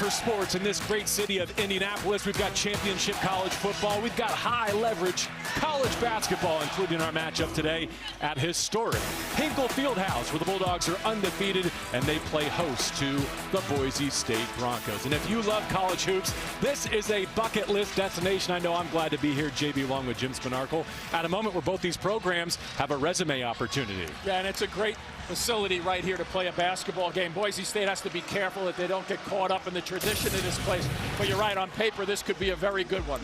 for sports in this great city of Indianapolis. We've got championship college football. We've got high leverage college basketball, including our matchup today at historic Hinkle Fieldhouse, where the Bulldogs are undefeated and they play host to the Boise State Broncos. And if you love college hoops, this is a bucket list destination. I know I'm glad to be here, JB, along with Jim Spinarkle, at a moment where both these programs have a resume opportunity. Yeah, and it's a great facility right here to play a basketball game. Boise State has to be careful that they don't get caught up in the tradition of this place. But you're right, on paper, this could be a very good one.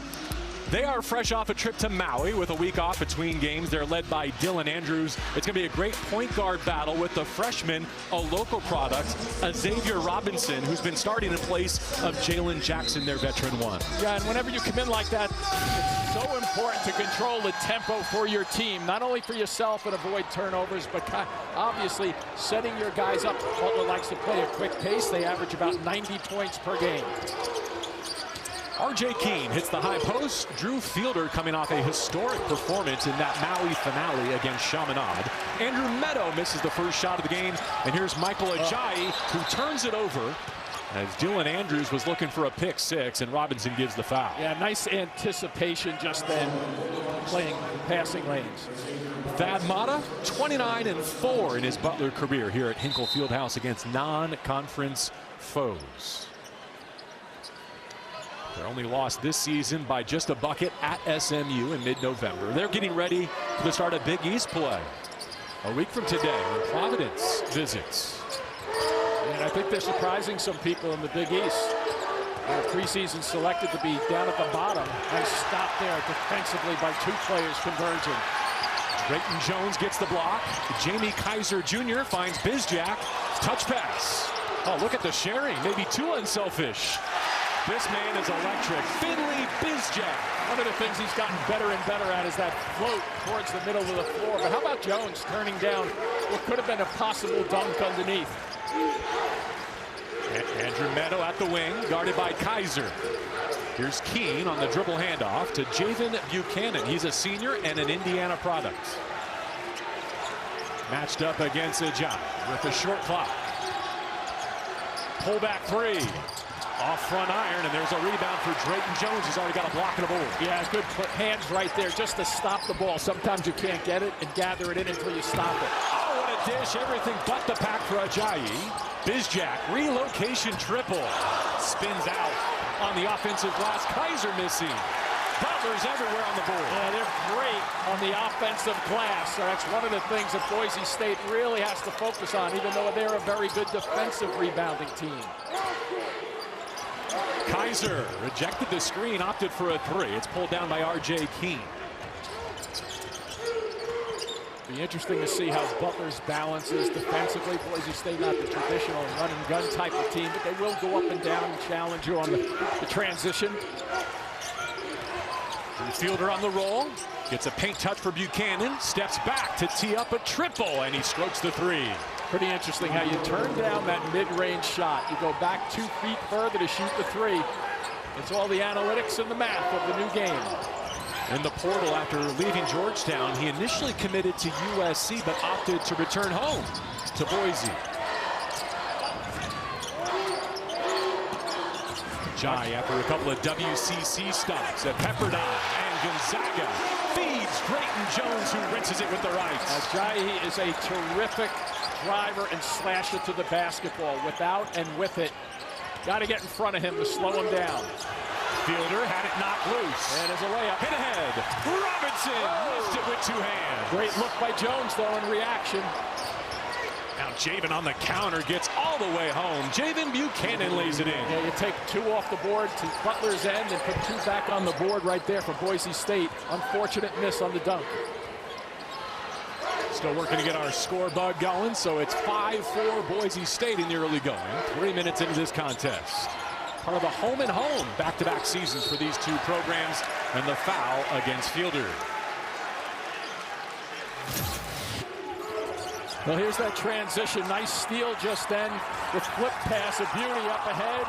They are fresh off a trip to Maui with a week off between games. They're led by Dylan Andrews. It's going to be a great point guard battle with the freshman, a local product, Xavier Robinson, who's been starting in place of Jalen Jackson, their veteran one. Yeah, and whenever you come in like that, it's so important to control the tempo for your team, not only for yourself and avoid turnovers, but obviously setting your guys up. Butler likes to play a quick pace. They average about 90 points per game. R.J. Keene hits the high post. Drew Fielder coming off a historic performance in that Maui finale against Chaminade. Andrew Meadow misses the first shot of the game. And here's Michael Ajayi, who turns it over as Dylan Andrews was looking for a pick six, and Robinson gives the foul. Yeah, nice anticipation just then, playing passing lanes. Thad Matta, 29-4 in his Butler career here at Hinkle Fieldhouse against non-conference foes. Their only loss this season by just a bucket at SMU in mid-November. They're getting ready for the start of Big East play a week from today when Providence visits. And I think they're surprising some people in the Big East. Preseason selected to be down at the bottom. Nice stop there defensively by two players converging. Drayton Jones gets the block. Jamie Kaiser Jr. finds Bizjack. Touch pass. Oh, look at the sharing. Maybe too unselfish. This man is electric. Finley Bizjack. One of the things he's gotten better and better at is that float towards the middle of the floor. But how about Jones turning down what could have been a possible dunk underneath? Andrew Meadow at the wing, guarded by Kaiser. Here's Keene on the dribble handoff to Javen Buchanan. He's a senior and an Indiana product. Matched up against Ajayi with a short clock. Pull back three. Off front iron, and there's a rebound for Drayton Jones. He's already got a block and a board. Yeah, good hands right there just to stop the ball. Sometimes you can't get it and gather it in until you stop it. Oh, what a dish. Everything but the pack for Ajayi. Bizjack, relocation triple. Spins out on the offensive glass. Kaiser missing. Butler's everywhere on the board. Yeah, they're great on the offensive glass. So that's one of the things that Boise State really has to focus on, even though they're a very good defensive rebounding team. Kaiser rejected the screen, opted for a three. It's pulled down by R.J. Keene. Be interesting to see how Butler's balance is defensively. Boise State not the traditional run and gun type of team, but they will go up and down and challenge you on the transition. Fielder on the roll, gets a paint touch for Buchanan, steps back to tee up a triple, and he strokes the three. Pretty interesting how you turn down that mid-range shot. You go back 2 feet further to shoot the three. It's all the analytics and the math of the new game. In the portal after leaving Georgetown, he initially committed to USC, but opted to return home to Boise. Jai, after a couple of WCC stops at Pepperdine and Gonzaga, feeds Drayton Jones, who rinses it with the right. Jai is a terrific driver and slasher to the basketball. Without and with it, got to get in front of him to slow him down. Fielder had it knocked loose. And as a layup. Hit ahead. Robinson missed it with two hands. Great look by Jones, though, in reaction. Now Javen on the counter gets all the way home. Javen Buchanan lays it in. Yeah, you take two off the board to Butler's end and put two back on the board right there for Boise State. Unfortunate miss on the dunk. Still working to get our score bug going, so it's 5-4 Boise State in the early going. 3 minutes into this contest. Part of the home and home back-to-back seasons for these two programs, and the foul against Fielder. Well, here's that transition. Nice steal just then with flip pass of beauty up ahead.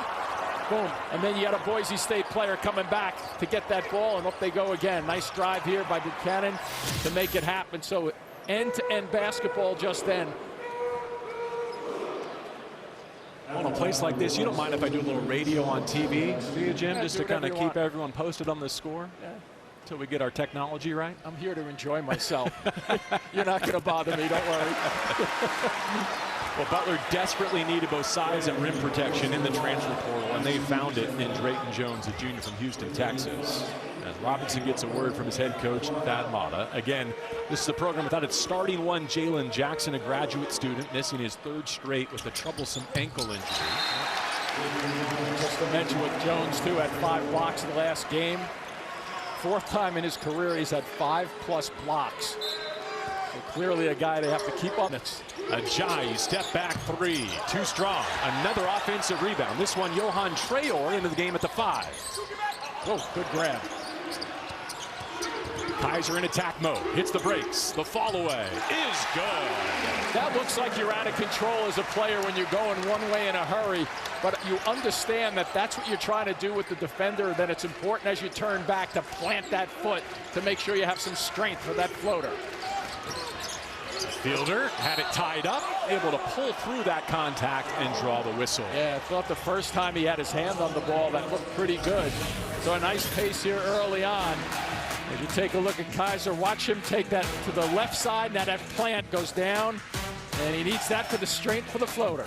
Boom. And then you got a Boise State player coming back to get that ball, and up they go again. Nice drive here by Buchanan to make it happen. So end-to-end basketball just then. Well, in a place like this, you don't mind if I do a little radio on TV, do you, Jim? Yeah, just do to kind of whatever you keep want. everyone posted on the score? Yeah. Until we get our technology right? I'm here to enjoy myself. You're not going to bother me, don't worry. Well, Butler desperately needed both size and rim protection in the transfer portal, and they found it in Drayton Jones, a junior from Houston, Texas. As Robinson gets a word from his head coach, Thad Matta. Again, this is a program without its starting one, Jalen Jackson, a graduate student, missing his third straight with a troublesome ankle injury. Just to mention with Jones, too, had 5 blocks in the last game. 4th time in his career he's had 5+ blocks. So clearly a guy they have to keep on. Ajayi, step back 3, too strong. Another offensive rebound. This one, Johan Traor into the game at the 5. Oh, good grab. Kaiser in attack mode, hits the brakes. The fall away is good. That looks like you're out of control as a player when you're going one way in a hurry, but you understand that that's what you're trying to do with the defender. Then it's important as you turn back to plant that foot to make sure you have some strength for that floater. Fielder had it tied up, able to pull through that contact and draw the whistle. Yeah, I thought the first time he had his hand on the ball, that looked pretty good. So a nice pace here early on. As you take a look at Kaiser, watch him take that to the left side. Now that plant goes down, and he needs that for the strength for the floater.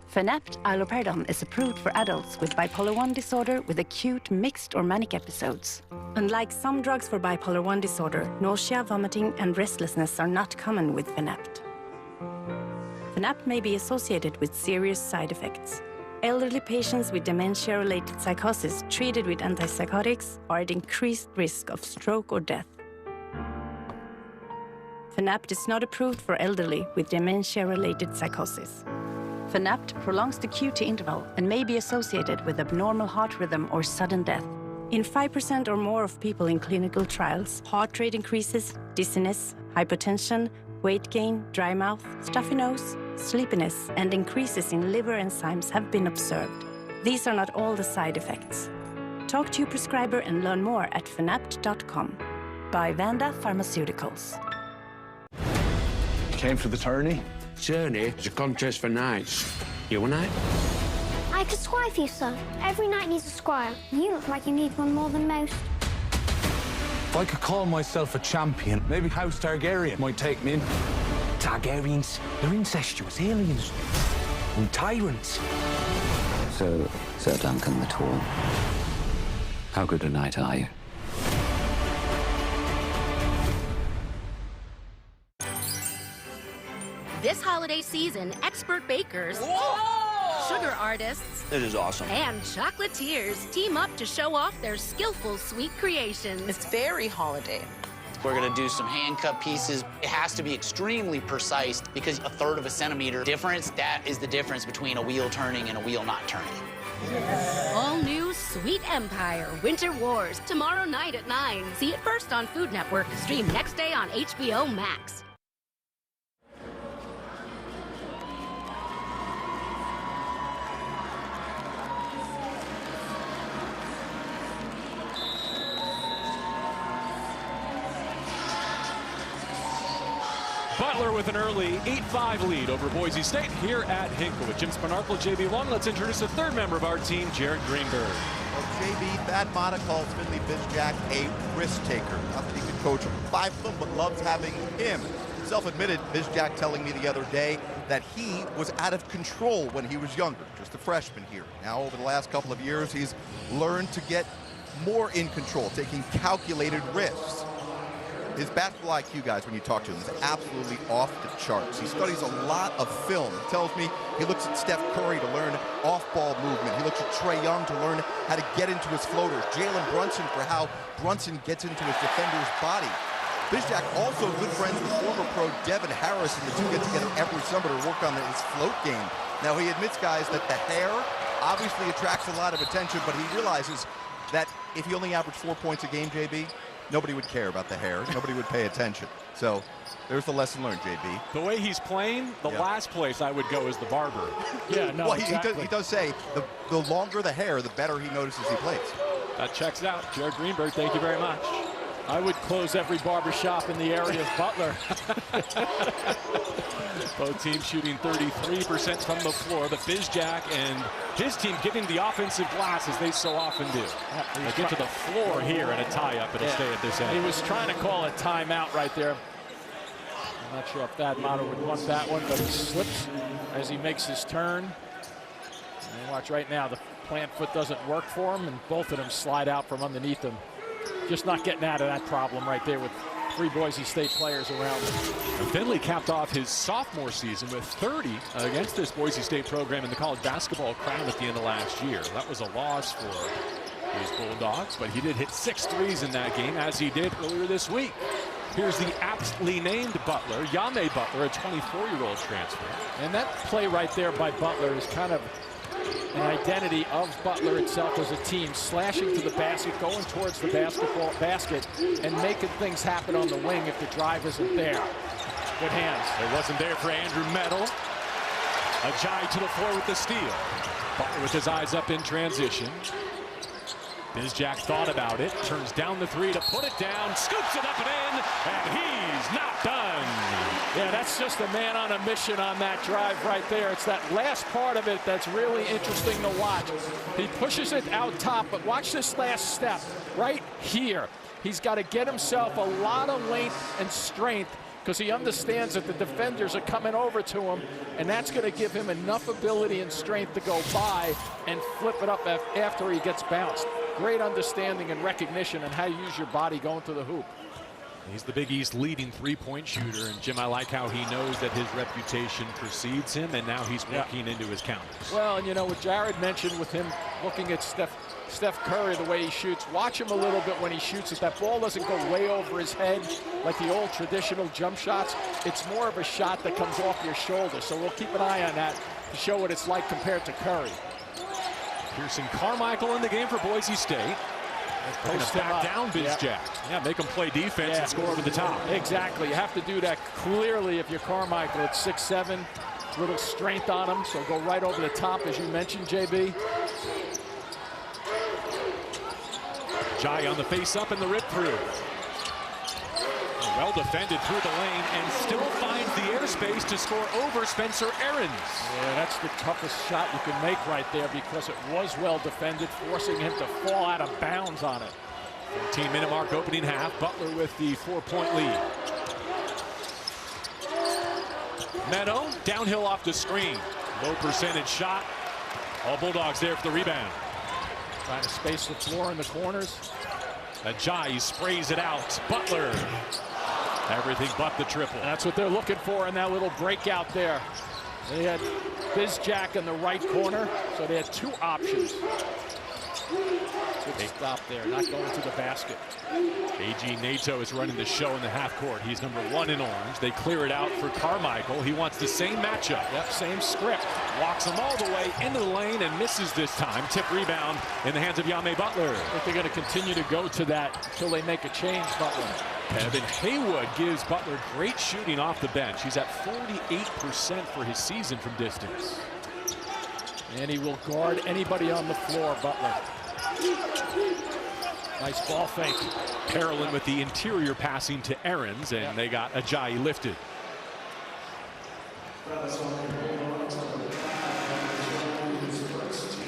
Fanapt allopurinol is approved for adults with bipolar 1 disorder with acute, mixed, or manic episodes. Unlike some drugs for bipolar 1 disorder, nausea, vomiting, and restlessness are not common with Fanapt. Fanapt may be associated with serious side effects. Elderly patients with dementia-related psychosis treated with antipsychotics are at increased risk of stroke or death. Fanapt is not approved for elderly with dementia-related psychosis. Fanapt prolongs the QT interval and may be associated with abnormal heart rhythm or sudden death. In 5% or more of people in clinical trials, heart rate increases, dizziness, hypotension, weight gain, dry mouth, stuffy nose, sleepiness, and increases in liver enzymes have been observed. These are not all the side effects. Talk to your prescriber and learn more at fanapt.com. By Vanda Pharmaceuticals. Came for the tourney? Journey is a contest for knights. You a knight? I could squire for you, sir. Every knight needs a squire. You look like you need one more than most. If I could call myself a champion, maybe House Targaryen might take me in. Targaryens, they're incestuous aliens. And tyrants. So, Sir Duncan the Tall, how good a knight are you? This holiday season, expert bakers, sugar artists, It is awesome. and chocolatiers team up to show off their skillful sweet creations. It's very holiday. We're gonna do some hand cut pieces. It has to be extremely precise because 1/3 of a centimeter difference, that is the difference between a wheel turning and a wheel not turning. All new Sweet Empire Winter Wars, tomorrow night at 9. See it first on Food Network. Stream next day on HBO Max. Butler with an early 8-5 lead over Boise State here at Hinkle. With Jim Spanarkel, JB Long, let's introduce the third member of our team, Jared Greenberg. Well, JB, Thad Matta calls Finley Bizjack a risk taker. Not that he could coach 5 of them, but loves having him. Self-admitted, Bizjack telling me the other day that he was out of control when he was younger, just a freshman here. Now, over the last couple of years, he's learned to get more in control, taking calculated risks. His basketball IQ, guys, when you talk to him, is absolutely off the charts. He studies a lot of film. He tells me he looks at Steph Curry to learn off-ball movement. He looks at Trae Young to learn how to get into his floaters. Jalen Brunson for how Brunson gets into his defender's body. Bizjack also good friends with former pro Devin Harris, and the two get together every summer to work on his float game. Now, he admits, guys, that the hair obviously attracts a lot of attention, but he realizes that if he only averaged 4 points a game, JB, nobody would care about the hair. Nobody would pay attention. So there's the lesson learned, JB. The way he's playing, the last place I would go is the barber. Yeah, no, well, exactly. he does say the longer the hair, the better he notices he plays. That checks out. Jared Greenberg, thank you very much. I would close every barbershop in the area of Butler. Both teams shooting 33% from the floor. The Bizjack and his team giving the offensive glass as they so often do. They get to the floor here and a tie-up. It'll stay at this end. He was trying to call a timeout right there. I'm not sure if Thad Matta would want that one, but he slips as he makes his turn. And watch right now, the plant foot doesn't work for him, and both of them slide out from underneath him. Just not getting out of that problem right there with 3 Boise State players around him. Finley capped off his sophomore season with 30 against this Boise State program in the college basketball crown at the end of last year. That was a loss for his Bulldogs, but he did hit 6 threes in that game, as he did earlier this week. Here's the aptly named Butler, Yame Butler, a 24-year-old transfer. And that play right there by Butler is kind of an identity of Butler itself as a team, slashing to the basket, going towards the basket, and making things happen on the wing if the drive isn't there. Good hands. It wasn't there for Andrew Meadow. Ajayi to the floor with the steal. Butler with his eyes up in transition. Bizjack thought about it, turns down the 3 to put it down, scoops it up and in, and he's not done. Yeah, that's just a man on a mission on that drive right there. It's that last part of it that's really interesting to watch. He pushes it out top, but watch this last step right here. He's got to get himself a lot of length and strength because he understands that the defenders are coming over to him, and that's going to give him enough ability and strength to go by and flip it up after he gets bounced. Great understanding and recognition on how you use your body going to the hoop. He's the Big East leading 3-point shooter, and Jim, I like how he knows that his reputation precedes him, and now he's working into his counters. Well, and you know what Jared mentioned with him looking at Steph Curry, the way he shoots, watch him a little bit when he shoots it. That ball doesn't go way over his head like the old traditional jump shots. It's more of a shot that comes off your shoulder, so we'll keep an eye on that to show what it's like compared to Curry. Pearson Carmichael in the game for Boise State. Post back down Bizjack. Yeah, make him play defense and score over the top. Exactly. You have to do that clearly if you're Carmichael. It's 6'7", little strength on him, so go right over the top, as you mentioned, JB. Jai on the face-up and the rip-through. Well defended through the lane and still finds the airspace to score over Spencer Aarons. Yeah, that's the toughest shot you can make right there because it was well defended, forcing him to fall out of bounds on it. 14-minute mark opening half. Butler with the 4-point lead. Meadow downhill off the screen. Low percentage shot. All Bulldogs there for the rebound. Trying to space the floor in the corners. Ajayi sprays it out. Butler. Everything but the triple. That's what they're looking for in that little breakout there. They had Bizjack in the right corner, so they had 2 options. Good stop there, not going to the basket. A.G. Nato is running the show in the half court. He's number 1 in orange. They clear it out for Carmichael. He wants the same matchup. Yep, same script. Walks him all the way into the lane and misses this time. Tip rebound in the hands of Yame Butler. I think they're going to continue to go to that until they make a change, Butler. Kevin Haywood gives Butler great shooting off the bench. He's at 48% for his season from distance. And he will guard anybody on the floor, Butler. Nice ball fake. Carolyn with the interior passing to Aarons, and they got Ajayi lifted.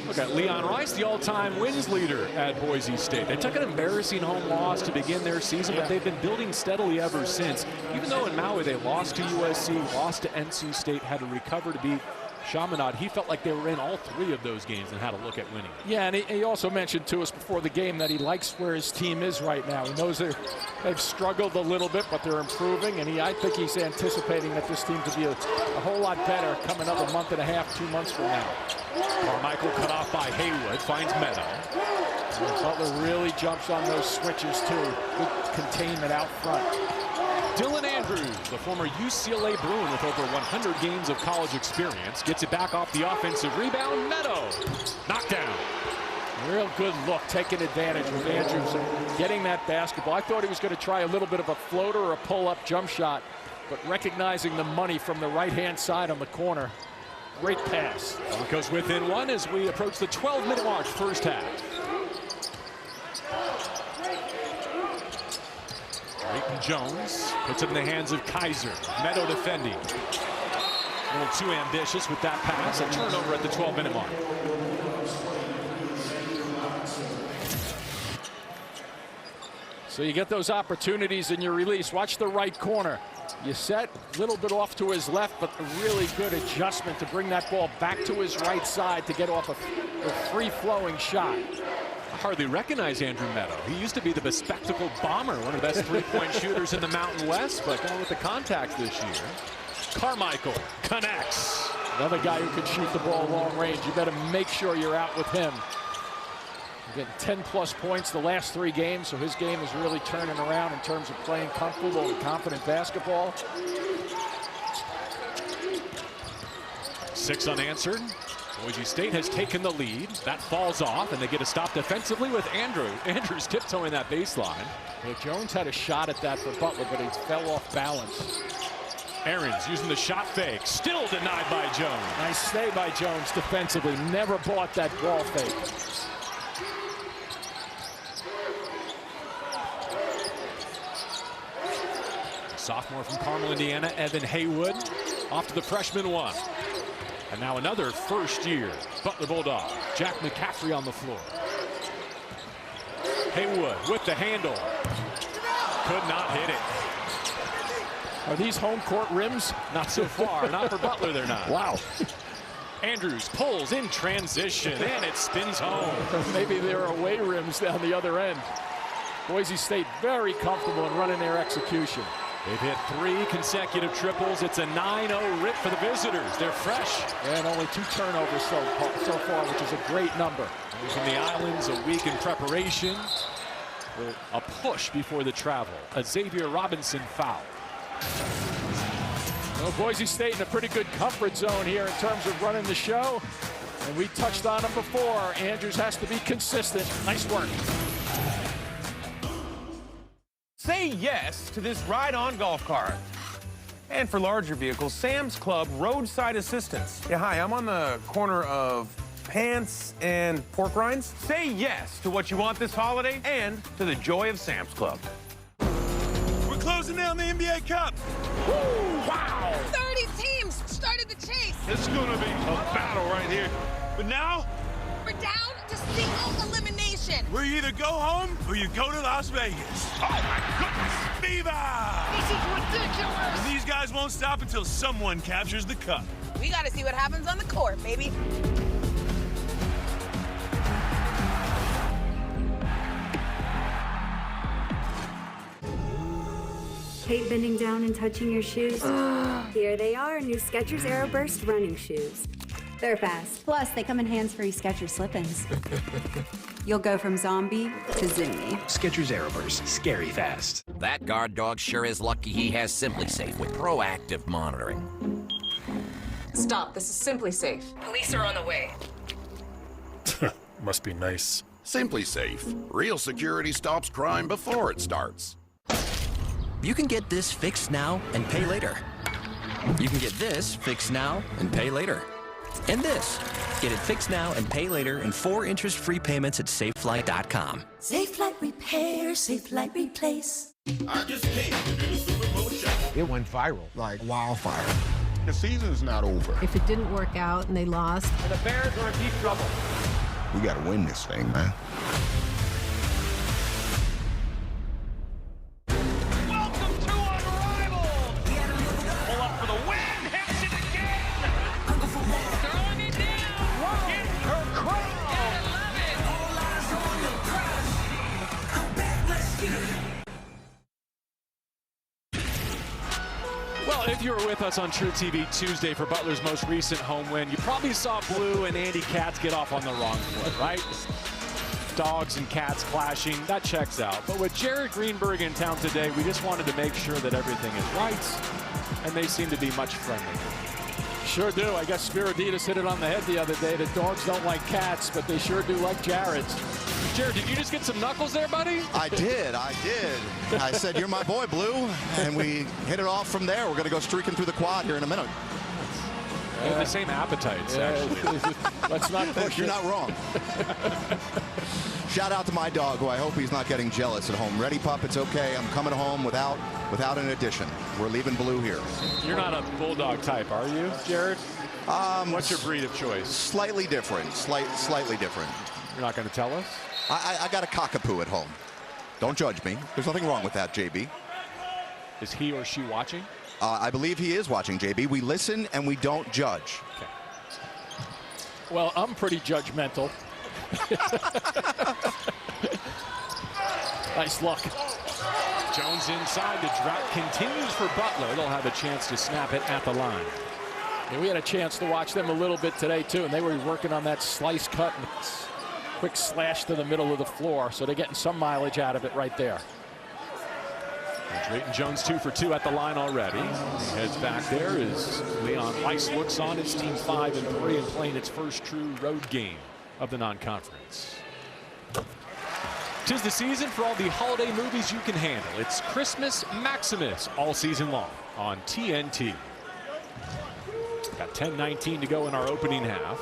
Look at Leon Rice, the all-time wins leader at Boise State. They took an embarrassing home loss to begin their season, but they've been building steadily ever since. Even though in Maui they lost to USC, lost to NC State, had to recover to beat Chaminade, he felt like they were in all 3 of those games and had a look at winning. Yeah, and he also mentioned to us before the game that he likes where his team is right now. He knows they've struggled a little bit, but they're improving, and I think he's anticipating that this team could be a whole lot better coming up a month and a half, 2 months from now. Carmichael cut off by Haywood, finds Meadow. Butler really jumps on those switches, too. Good containment out front. Dylan Andrews, the former UCLA Bruin with over 100 games of college experience, gets it back off the offensive rebound. Meadow, knockdown. Real good look, taking advantage of Andrews and getting that basketball. I thought he was going to try a little bit of a floater or a pull-up jump shot, but recognizing the money from the right-hand side on the corner. Great pass. Broncos within 1 as we approach the 12-minute mark, first half. Jones puts it in the hands of Kaiser. Meadow defending. A little too ambitious with that pass. A turnover at the 12-minute mark. So you get those opportunities in your release. Watch the right corner. You set a little bit off to his left, but a really good adjustment to bring that ball back to his right side to get off a free-flowing shot. I hardly recognize Andrew Meadow. He used to be the bespectacled bomber, one of the best three-point shooters in the Mountain West, but going with the contact this year. Carmichael connects. Another guy who can shoot the ball long range. You better make sure you're out with him. Getting 10-plus points the last 3 games, so his game is really turning around in terms of playing comfortable and confident basketball. 6 unanswered. Boise State has taken the lead. That falls off, and they get a stop defensively with Andrews tiptoeing that baseline. Yeah, Jones had a shot at that for Butler, but he fell off balance. Aarons using the shot fake, still denied by Jones. Nice stay by Jones defensively. Never bought that ball fake. Sophomore from Carmel, Indiana, Evan Haywood, off to the freshman 1. And now another first-year Butler Bulldog, Jack McCaffrey on the floor. Haywood with the handle. Could not hit it. Are these home court rims? Not so far. Not for Butler, they're not. Wow. Andrews pulls in transition, and it spins home. Maybe they're away rims down the other end. Boise State very comfortable in running their execution. They've hit 3 consecutive triples. It's a 9-0 rip for the visitors. They're fresh. And only 2 turnovers so far, which is a great number. From the islands, a week in preparation. A push before the travel. A Xavier Robinson foul. Well, Boise State in a pretty good comfort zone here in terms of running the show. And we touched on him before. Andrews has to be consistent. Nice work. Say yes to this ride-on golf cart. And for larger vehicles, Sam's Club Roadside Assistance. Yeah, hi, I'm on the corner of pants and pork rinds. Say yes to what you want this holiday and to the joy of Sam's Club. We're closing down the NBA Cup. Woo, wow! 30 teams started the chase. This is going to be a battle right here. But now, we're down to single elimination. Where you either go home or you go to Las Vegas. Oh, my goodness. Viva! This is ridiculous. And these guys won't stop until someone captures the cup. We got to see what happens on the court, baby. Hate bending down and touching your shoes? Here they are, new Skechers Aeroburst running shoes. They're fast. Plus, they come in hands-free Skechers slip-ins. You'll go from zombie to zoomy. Skechers Aeroburst, scary fast. That guard dog sure is lucky he has Simply Safe with proactive monitoring. Stop, this is Simply Safe. Police are on the way. Must be nice. Simply Safe. Real security stops crime before it starts. You can get this fixed now and pay later. You can get this fixed now and pay later. And this. Get it fixed now and pay later in 4 interest-free payments at SafeLight.com. SafeLight Repair, SafeLight Replace. I just came to do the Super Bowl shot. It went viral like wildfire. The season's not over. If it didn't work out and they lost, and the Bears are in deep trouble. We gotta win this thing, man. Welcome to Unrivaled! Pull up for the win, hits it again! Throwing it down! Get her crown! Gotta love it! All eyes on the prize! Come back, let's get it! Well, if you were with us on True TV Tuesday for Butler's most recent home win, you probably saw Blue and Andy Katz get off on the wrong foot, right? Dogs and cats clashing, that checks out. But with Jared Greenberg in town today, we just wanted to make sure that everything is right, and they seem to be much friendlier. Sure do. I guess Spiriditas hit it on the head the other day. The dogs don't like cats, but they sure do like Jared's. Jared, did you just get some knuckles there, buddy? I did. I said, you're my boy, Blue. And we hit it off from there. We're going to go streaking through the quad here in a minute. They have the same appetites, actually. Let's not push You're not wrong. Shout out to my dog, who I hope he's not getting jealous at home. Ready, pup? It's okay. I'm coming home without an addition. We're leaving Blue here. You're not a bulldog type, are you, Jared? What's your breed of choice? Slightly different. Slightly different. You're not going to tell us? I got a cockapoo at home. Don't judge me. There's nothing wrong with that, JB. Is he or she watching? I believe he is watching, JB. We listen and we don't judge. Okay. Well, I'm pretty judgmental. Nice luck. Jones inside. The drought continues for Butler. They'll have a chance to snap it at the line. Yeah, we had a chance to watch them a little bit today, too, and they were working on that slice cut and quick slash to the middle of the floor, so they're getting some mileage out of it right there. And Drayton Jones 2 for 2 at the line already. He heads back there as Leon Weiss looks on. His team 5-3 and playing its first true road game of the non-conference. 'Tis the season for all the holiday movies you can handle. It's Christmas Maximus all season long on TNT. Got 10:19 to go in our opening half.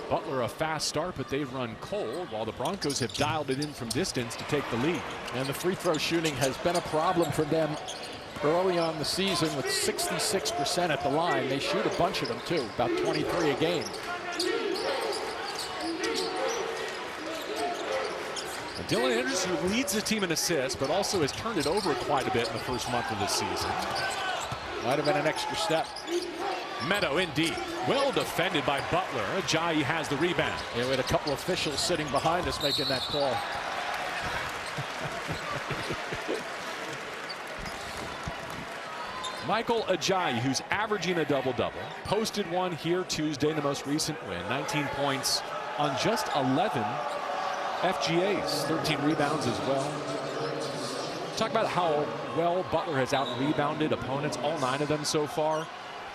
Butler a fast start, but they've run cold, while the Broncos have dialed it in from distance to take the lead. And the free throw shooting has been a problem for them early on the season with 66% at the line. They shoot a bunch of them, too, about 23 a game. And Dylan Andrews, who leads the team in assists, but also has turned it over quite a bit in the first month of the season. Might have been an extra step. Meadow in deep. Well defended by Butler. Ajayi has the rebound. Yeah, we had a couple officials sitting behind us making that call. Michael Ajayi, who's averaging a double-double, posted one here Tuesday in the most recent win. 19 points on just 11 FGAs. 13 rebounds as well. Talk about how well Butler has out-rebounded opponents, all 9 of them so far.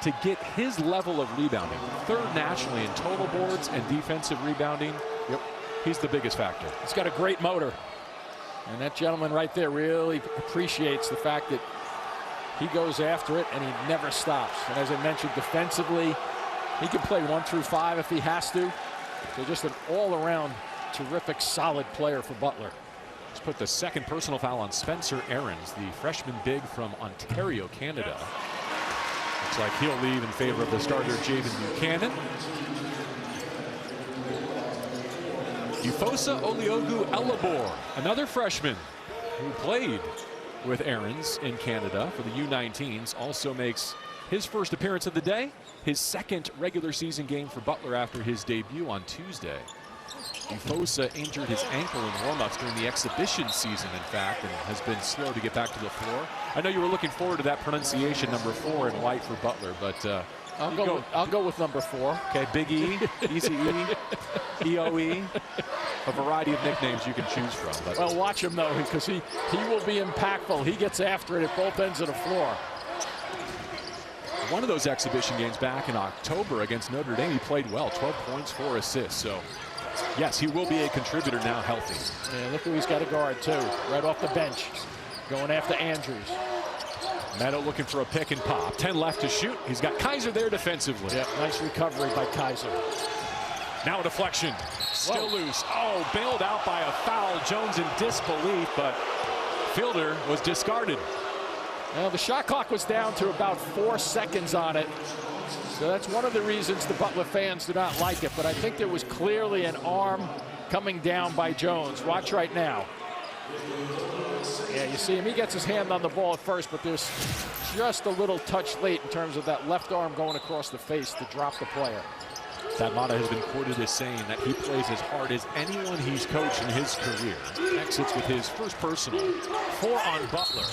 To get his level of rebounding, 3rd nationally in total boards and defensive rebounding, he's the biggest factor. He's got a great motor. And that gentleman right there really appreciates the fact that he goes after it and he never stops. And as I mentioned, defensively, he can play 1 through 5 if he has to. So just an all-around terrific, solid player for Butler. Let's put the second personal foul on Spencer Aarons, the freshman big from Ontario, Canada. Looks like he'll leave in favor of the starter, Jaden Buchanan. Ufosa Oliogu Elabor, another freshman who played with Aarons in Canada for the U19s, also makes his first appearance of the day, his 2nd regular season game for Butler after his debut on Tuesday. Ufosa injured his ankle in warm-ups during the exhibition season, in fact, and has been slow to get back to the floor. I know you were looking forward to that pronunciation, number 4 in white for Butler, but I'll go with number 4. Okay, Big E, Easy E, EOE, a variety of nicknames you can choose from. But. Well, watch him, though, because he will be impactful. He gets after it at both ends of the floor. One of those exhibition games back in October against Notre Dame, he played well, 12 points, 4 assists. So, yes, he will be a contributor now healthy. Yeah, look who he's got to guard, too, right off the bench, going after Andrews. Meadow looking for a pick and pop. 10 left to shoot. He's got Kaiser there defensively. Yep, nice recovery by Kaiser. Now a deflection. Still loose. Oh, bailed out by a foul. Jones in disbelief, but Fielder was discarded. Well, the shot clock was down to about 4 seconds on it. So that's one of the reasons the Butler fans do not like it. But I think there was clearly an arm coming down by Jones. Watch right now. Yeah, you see him. He gets his hand on the ball at first, but there's just a little touch late in terms of that left arm going across the face to drop the player. Thad Matta has been quoted as saying that he plays as hard as anyone he's coached in his career. Exits with his first personal. 4 on Butler.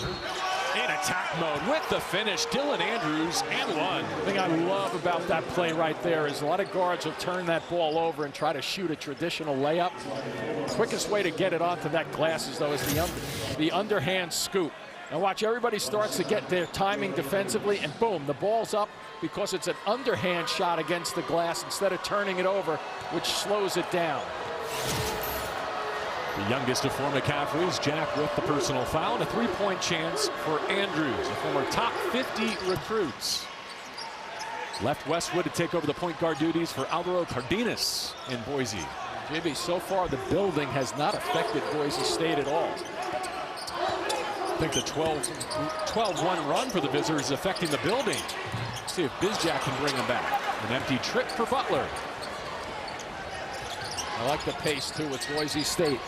In attack mode with the finish. Dylan Andrews and 1. The thing I love about that play right there is a lot of guards will turn that ball over and try to shoot a traditional layup. The quickest way to get it onto that glass is, though, is the underhand scoop. Now watch, everybody starts to get their timing defensively, and boom, the ball's up because it's an underhand shot against the glass instead of turning it over, which slows it down. The youngest of 4 McCaffreys, Jack with the personal foul, and a 3-point chance for Andrews, a former top 50 recruits. Left Westwood to take over the point guard duties for Alvaro Cardenas in Boise. JB, so far the building has not affected Boise State at all. I think the 12-1 run for the visitors is affecting the building. Let's see if Bizjack can bring them back. An empty trip for Butler. I like the pace too with Boise State.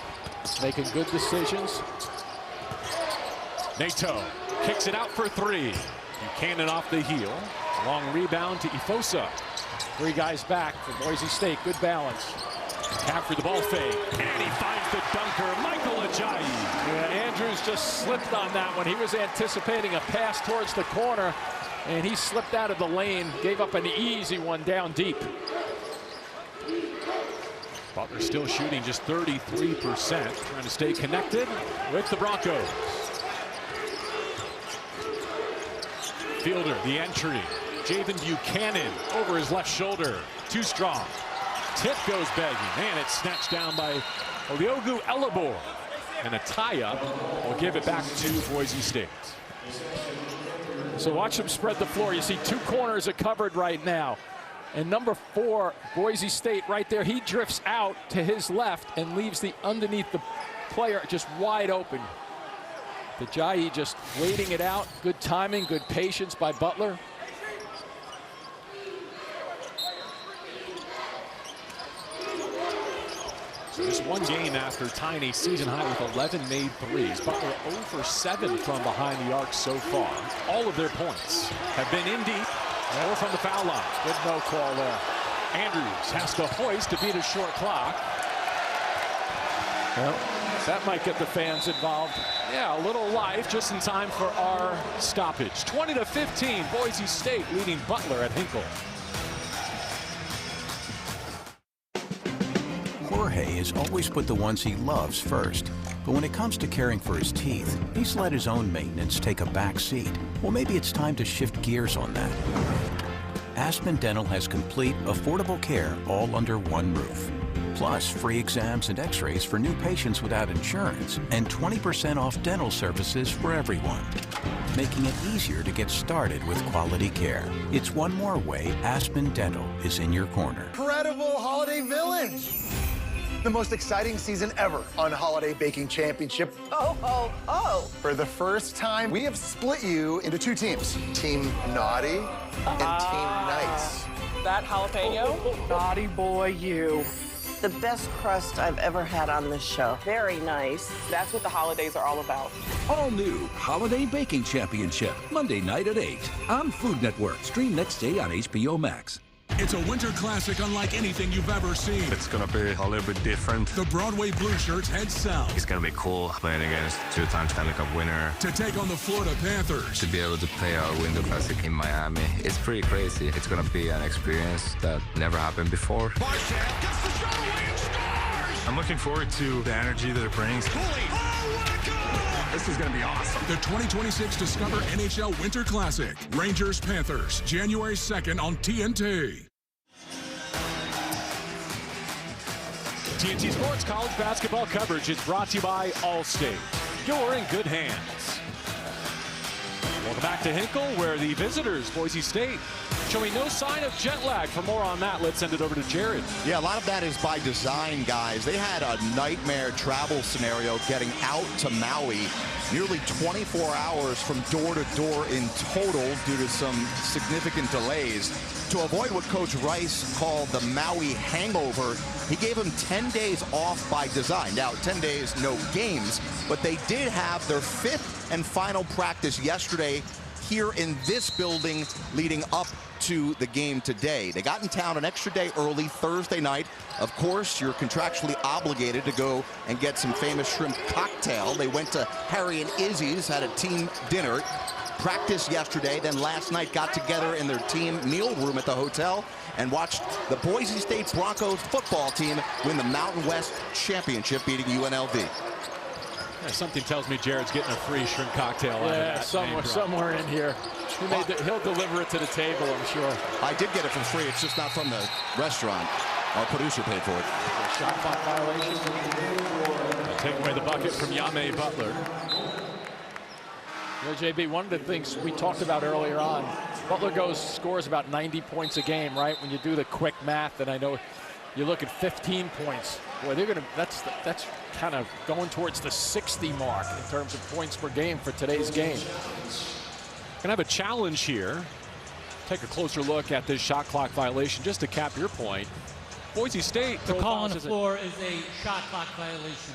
Making good decisions. Nato kicks it out for three. Buchanan off the heel. Long rebound to Ifosa. 3 guys back for Boise State. Good balance. After the ball fake, and he finds the dunker, Michael Ajayi. Yeah, Andrews just slipped on that one. He was anticipating a pass towards the corner, and he slipped out of the lane, gave up an easy one down deep. Butler still shooting just 33%, trying to stay connected with the Broncos. Fielder, the entry. Javen Buchanan over his left shoulder. Too strong. Tip goes begging. Man, it's snatched down by Oliogu Elabor. And a tie-up will give it back to Boise State. So watch them spread the floor. You see 2 corners are covered right now. And number 4, Boise State right there. He drifts out to his left and leaves the underneath the player just wide open. Ajayi just waiting it out. Good timing, good patience by Butler. So just one game after tying a season high with 11 made threes. Butler 0 for 7 from behind the arc so far. All of their points have been in deep or from the foul line. Good no call there. Andrews has to hoist to beat a short clock. Well, that might get the fans involved. Yeah, a little life just in time for our stoppage. 20-15, Boise State leading Butler at Hinkle. Jorge has always put the ones he loves first. But when it comes to caring for his teeth, he's let his own maintenance take a back seat. Well, maybe it's time to shift gears on that. Aspen Dental has complete, affordable care all under one roof. Plus, free exams and x-rays for new patients without insurance, and 20% off dental services for everyone, making it easier to get started with quality care. It's one more way Aspen Dental is in your corner. Incredible Holiday Village! The most exciting season ever on Holiday Baking Championship. Oh, oh, oh. For the first time, we have split you into 2 teams. Team Naughty and Team Nice. That jalapeno? Naughty boy, you. The best crust I've ever had on this show. Very nice. That's what the holidays are all about. All new Holiday Baking Championship, Monday night at 8 on Food Network. Stream next day on HBO Max. It's a winter classic unlike anything you've ever seen. It's going to be a little bit different. The Broadway Blue Shirts head south. It's going to be cool playing against 2-time Stanley Cup winner. To take on the Florida Panthers. To be able to play our winter classic in Miami, it's pretty crazy. It's going to be an experience that never happened before. Marshall gets the shot away and scores! I'm looking forward to the energy that it brings. Oh, what a goal! This is going to be awesome. The 2026 Discover NHL Winter Classic. Rangers Panthers, January 2nd on TNT. TNT Sports College basketball coverage is brought to you by Allstate. You're in good hands. Welcome back to Hinkle, where the visitors, Boise State, showing no sign of jet lag. For more on that, let's send it over to Jared. Yeah, a lot of that is by design, guys. They had a nightmare travel scenario getting out to Maui. Nearly 24 hours from door to door in total due to some significant delays. To avoid what Coach Rice called the Maui hangover, he gave them 10 days off by design. Now, 10 days, no games, but they did have their 5th and final practice yesterday here in this building leading up to the game today. They got in town an extra day early Thursday night. Of course, you're contractually obligated to go and get some famous shrimp cocktail. They went to Harry and Izzy's, had a team dinner. Practice yesterday, then last night got together in their team meal room at the hotel and watched the Boise State Broncos football team win the Mountain West Championship, beating UNLV. Yeah, something tells me Jared's getting a free shrimp cocktail. Yeah, somewhere in here. He'll deliver it to the table, I'm sure. I did get it for free. It's just not from the restaurant. Our producer paid for it. Shot clock violation. They'll take away the bucket from Yame Butler. You know, JB, one of the things we talked about earlier on, Butler scores about 90 points a game, right? When you do the quick math, and I know You look at 15 points. Boy, they're gonna. That's kind of going towards the 60 mark in terms of points per game for today's game. Gonna have a challenge here. Take a closer look at this shot clock violation. Just to cap your point, Boise State. The call on the floor is a shot clock violation.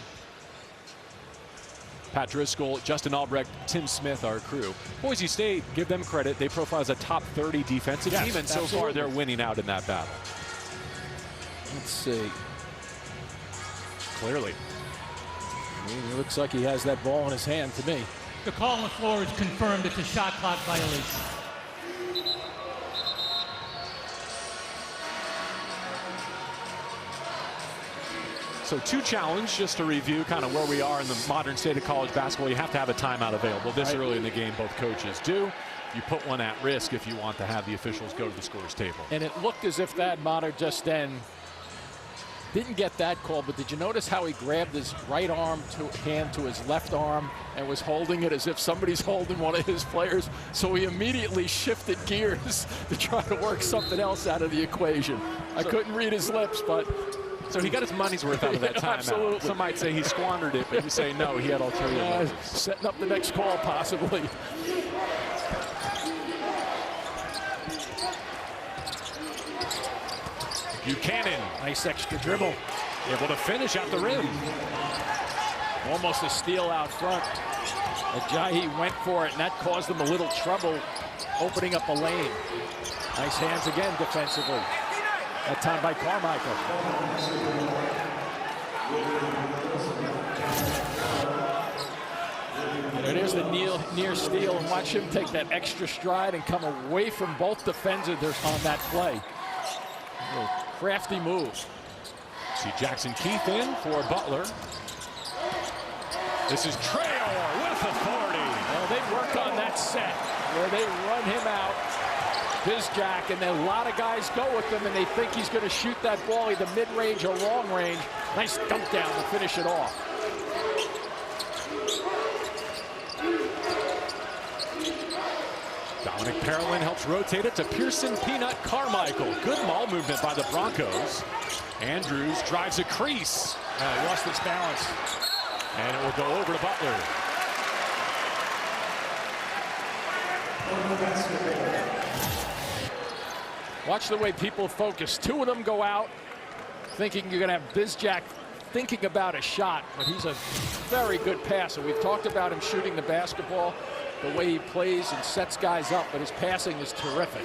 Pat Driscoll, Justin Albrecht, Tim Smith, our crew. Boise State, give them credit. They profile as a top 30 defensive team, and so far they're winning out in that battle. Let's see. Clearly. It looks like he has that ball in his hand to me. The call on the floor is confirmed. It's a shot clock violation. So 2 challenge, just to review kind of where we are in the modern state of college basketball. You have to have a timeout available. This early in the game, both coaches do. You put one at risk if you want to have the officials go to the scorer's table. And it looked as if that Mater just then didn't get that call, but did you notice how he grabbed his right arm hand to his left arm and was holding it as if somebody's holding one of his players? So he immediately shifted gears to try to work something else out of the equation. I couldn't read his lips, but... So he got his money's worth out of that timeout. Absolutely. Some might say he squandered it, but you say no, he had ulterior setting up the next call, possibly. Buchanan, nice extra dribble. Able to finish at the rim. Almost a steal out front. Ajayi went for it, and that caused them a little trouble opening up a lane. Nice hands again defensively. That time by Carmichael. And there's the near steal, and watch him take that extra stride and come away from both defenders on that play. Crafty move. See Jackson Keith in for Butler. This is Traore with authority. Well, they work on that set where they run him out. Bizjack, and then a lot of guys go with him, and they think he's going to shoot that ball either mid-range or long range. Nice dunk down to finish it off. Dominic Parolin helps rotate it to Pearson Peanut Carmichael. Good ball movement by the Broncos. Andrews drives a crease. He lost his balance. And it will go over to Butler. Watch the way people focus. 2 of them go out thinking you're going to have Bizjack thinking about a shot, but he's a very good passer. We've talked about him shooting the basketball, the way he plays and sets guys up, but his passing is terrific.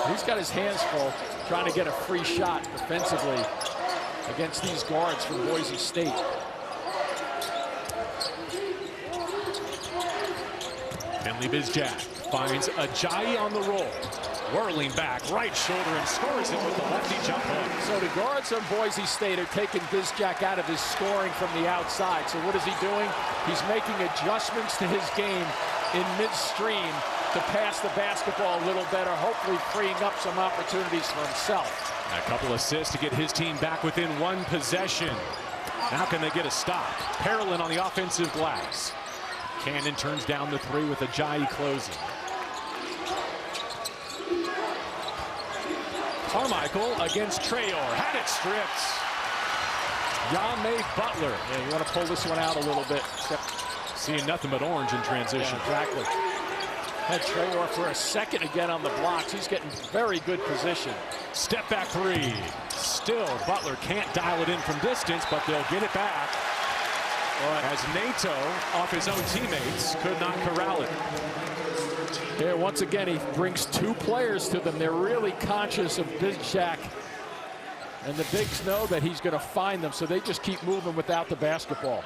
He's got his hands full trying to get a free shot defensively against these guards from Boise State. Finley Bizjack finds Ajayi on the roll. Whirling back, right shoulder, and scores it with the lefty jump hook. So the guards on Boise State are taking Bizjack out of his scoring from the outside. So what is he doing? He's making adjustments to his game in midstream to pass the basketball a little better, hopefully freeing up some opportunities for himself. A couple assists to get his team back within 1 possession. Now can they get a stop? Parolin on the offensive glass. Cannon turns down the 3 with Ajayi closing. Carmichael against Traore. Had it stripped. Yame Butler. Yeah, you want to pull this one out a little bit. Seeing nothing but orange in transition. Yeah, exactly. Had Traore for a second again on the blocks. He's getting very good position. Step back 3. Still, Butler can't dial it in from distance, but they'll get it back. As Nato, off his own teammates, could not corral it. Here, once again, he brings 2 players to them. They're really conscious of Bizjack. And the bigs know that he's going to find them, so they just keep moving without the basketball.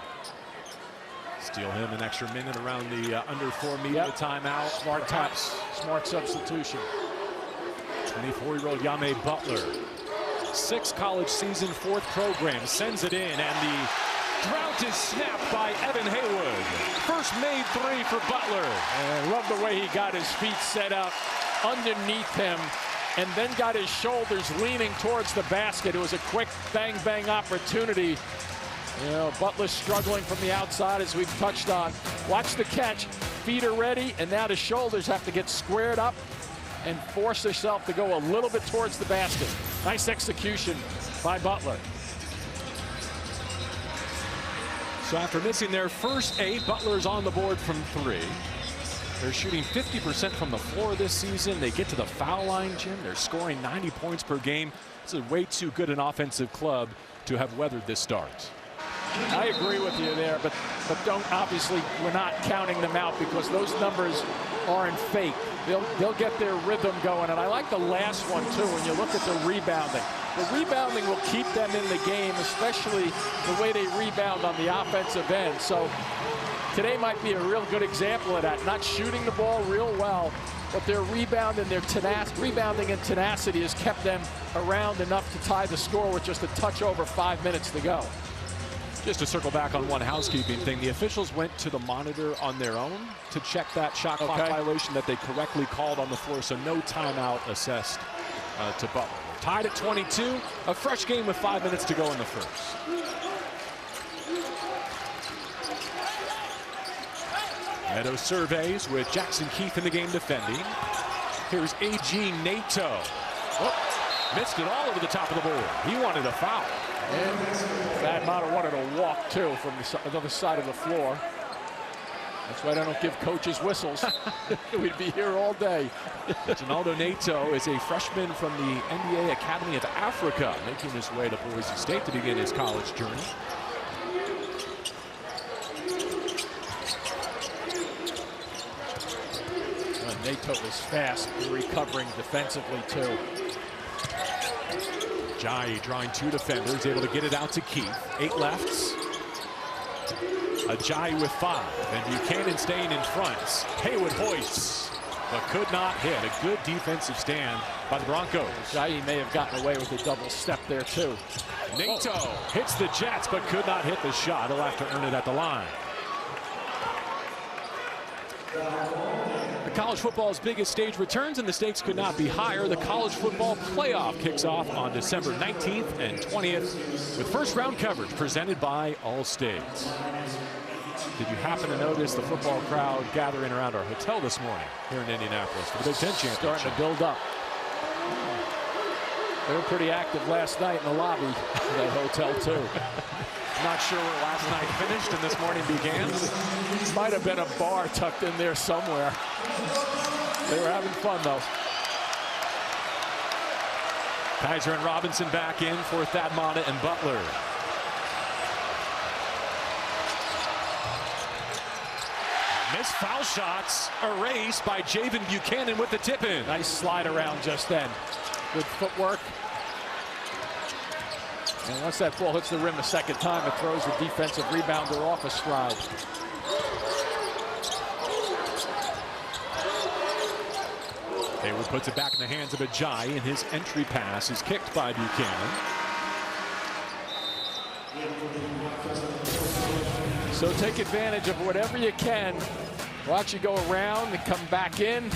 Steal him an extra minute around the under 4 minute timeout. Smart taps, smart substitution. 24-year-old Yame Butler. 6 college season, 4th program, sends it in, and the drought is snapped by Evan Haywood. First made 3 for Butler. And I love the way he got his feet set up underneath him and then got his shoulders leaning towards the basket. It was a quick bang-bang opportunity. You know, Butler struggling from the outside, as we've touched on. Watch the catch. Feet are ready, and now the shoulders have to get squared up and force herself to go a little bit towards the basket. Nice execution by Butler. So after missing their first 8, Butler's on the board from 3. They're shooting 50% from the floor this season. They get to the foul line, Jim. They're scoring 90 points per game. It's a way too good an offensive club to have weathered this start. I agree with you there, but don't, obviously we're not counting them out because those numbers aren't fake. They'll get their rhythm going, and I like the last one too when you look at the rebounding. The rebounding will keep them in the game, especially the way they rebound on the offensive end. So today might be a real good example of that. Not shooting the ball real well, but their rebounding and tenacity has kept them around enough to tie the score with just a touch over 5 minutes to go. Just to circle back on one housekeeping thing, the officials went to the monitor on their own to check that shot clock violation that they correctly called on the floor, so no timeout assessed to Butler. Tied at 22, a fresh game with 5 minutes to go in the first. Meadows surveys with Jackson Keith in the game defending. Here's A.G. Nato. Oh, missed it all over the top of the board. He wanted a foul. And Thad Matta wanted a walk, too, from the other side of the floor. That's why I don't give coaches whistles. We'd be here all day. Ronaldo Nato is a freshman from the NBA Academy of Africa, making his way to Boise State to begin his college journey. Nato was fast, recovering defensively, too. Jai drawing 2 defenders, able to get it out to Keith. 8 lefts. Jai with 5, and Buchanan staying in front. Haywood hoists, but could not hit. A good defensive stand by the Broncos. Jai may have gotten away with a double step there, too. Nato hits the Jets, but could not hit the shot. He'll have to earn it at the line. College football's biggest stage returns, and the stakes could not be higher. The college football playoff kicks off on December 19th and 20th with first-round coverage presented by Allstate. Did you happen to notice the football crowd gathering around our hotel this morning here in Indianapolis for the Big Ten Championship? Starting to build up. They were pretty active last night in the lobby of that hotel, too. Not sure where last night finished and this morning began. Might have been a bar tucked in there somewhere. They were having fun, though. Kaiser and Robinson back in for Thad Matta and Butler. Missed foul shots erased by Javen Buchanan with the tip-in. Nice slide around just then. Good footwork. And once that ball hits the rim a second time, it throws the defensive rebounder off a stride. Hayward puts it back in the hands of Ajayi, and his entry pass is kicked by Buchanan. So take advantage of whatever you can. Watch you go around and come back in.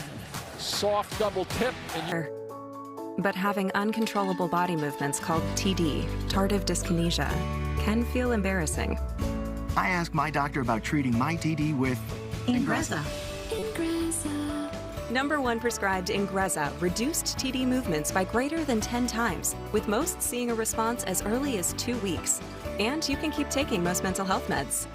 Soft double tip. And but having uncontrollable body movements called TD, tardive dyskinesia, can feel embarrassing. I asked my doctor about treating my TD with Ingrezza. #1 prescribed Ingrezza reduced TD movements by greater than 10 times, with most seeing a response as early as 2 weeks. And you can keep taking most mental health meds.